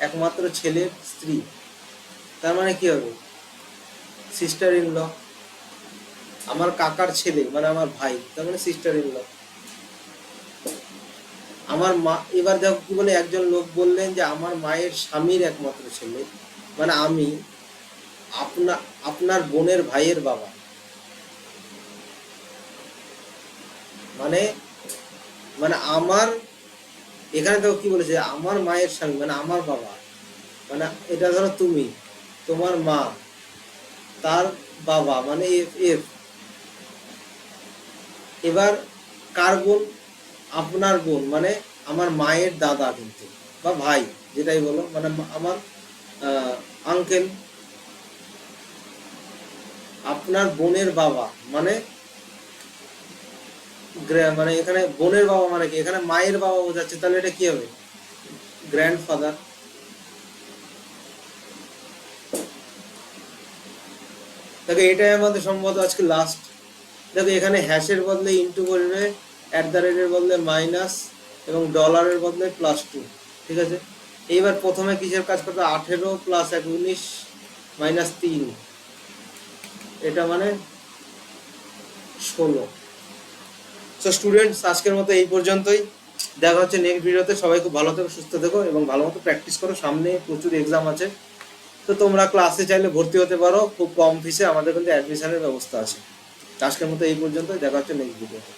একমাত্র ছেলের স্ত্রী, তার মানে কি হবে? Sister in law. আমার কাকার ছেলে মানে আমার ভাই, তার মানে সিস্টার ইন ল। আমার মা, এবার দেখো কি বলে, একজন লোক বললেন যে আমার মায়ের স্বামীর একমাত্র ছেলে, মানে আমি আপনার বোনের ভাইয়ের বাবা। মানে মানে আমার, এখানে দেখো কি বলেছে, আমার মায়ের স্বামী মানে আমার বাবা, মানে এটা ধরো তুমি, তোমার মা, তার বাবা মানে এফ এফ। এবার কার বোন? আপনার বোন মানে আমার মায়ের দাদা কিন্তু, বা ভাই, যেটাই বলো, মানে আমার আঙ্কেল। আপনার বোনের বাবা মানে মানে এখানে বোনের বাবা মানে কি, এখানে মায়ের বাবা বোঝাচ্ছে, তাহলে এটা কি হবে? গ্র্যান্ডফাদার। দেখো এটাই আমাদের সম্ভবত আজকে লাস্ট। দেখো এখানে হ্যাশের বদলে ইন্টু করবে, অ্যাট দ্য রেটের বদলে মাইনাস, এবং ডলারের বদলে +2। ঠিক আছে, এইবার প্রথমে কিসের কাজ করতে? 18 + 1 19 -3, এটা মানে 16। সো স্টুডেন্টস, আজকের মতো এই পর্যন্তই। দেখা হচ্ছে নেক্সট ভিডিওতে। সবাই খুব ভালো থেকো, সুস্থ থেকো এবং ভালো মতো প্র্যাকটিস করো, সামনে প্রচুর এক্সাম আছে। তো তোমরা ক্লাসে চাইলে ভর্তি হতে পারো, খুব কম ফিসে আমাদের কিন্তু অ্যাডমিশনের ব্যবস্থা আছে। আজকের মতো এই পর্যন্ত, দেখা হচ্ছে নেক্সট ভিডিওতে।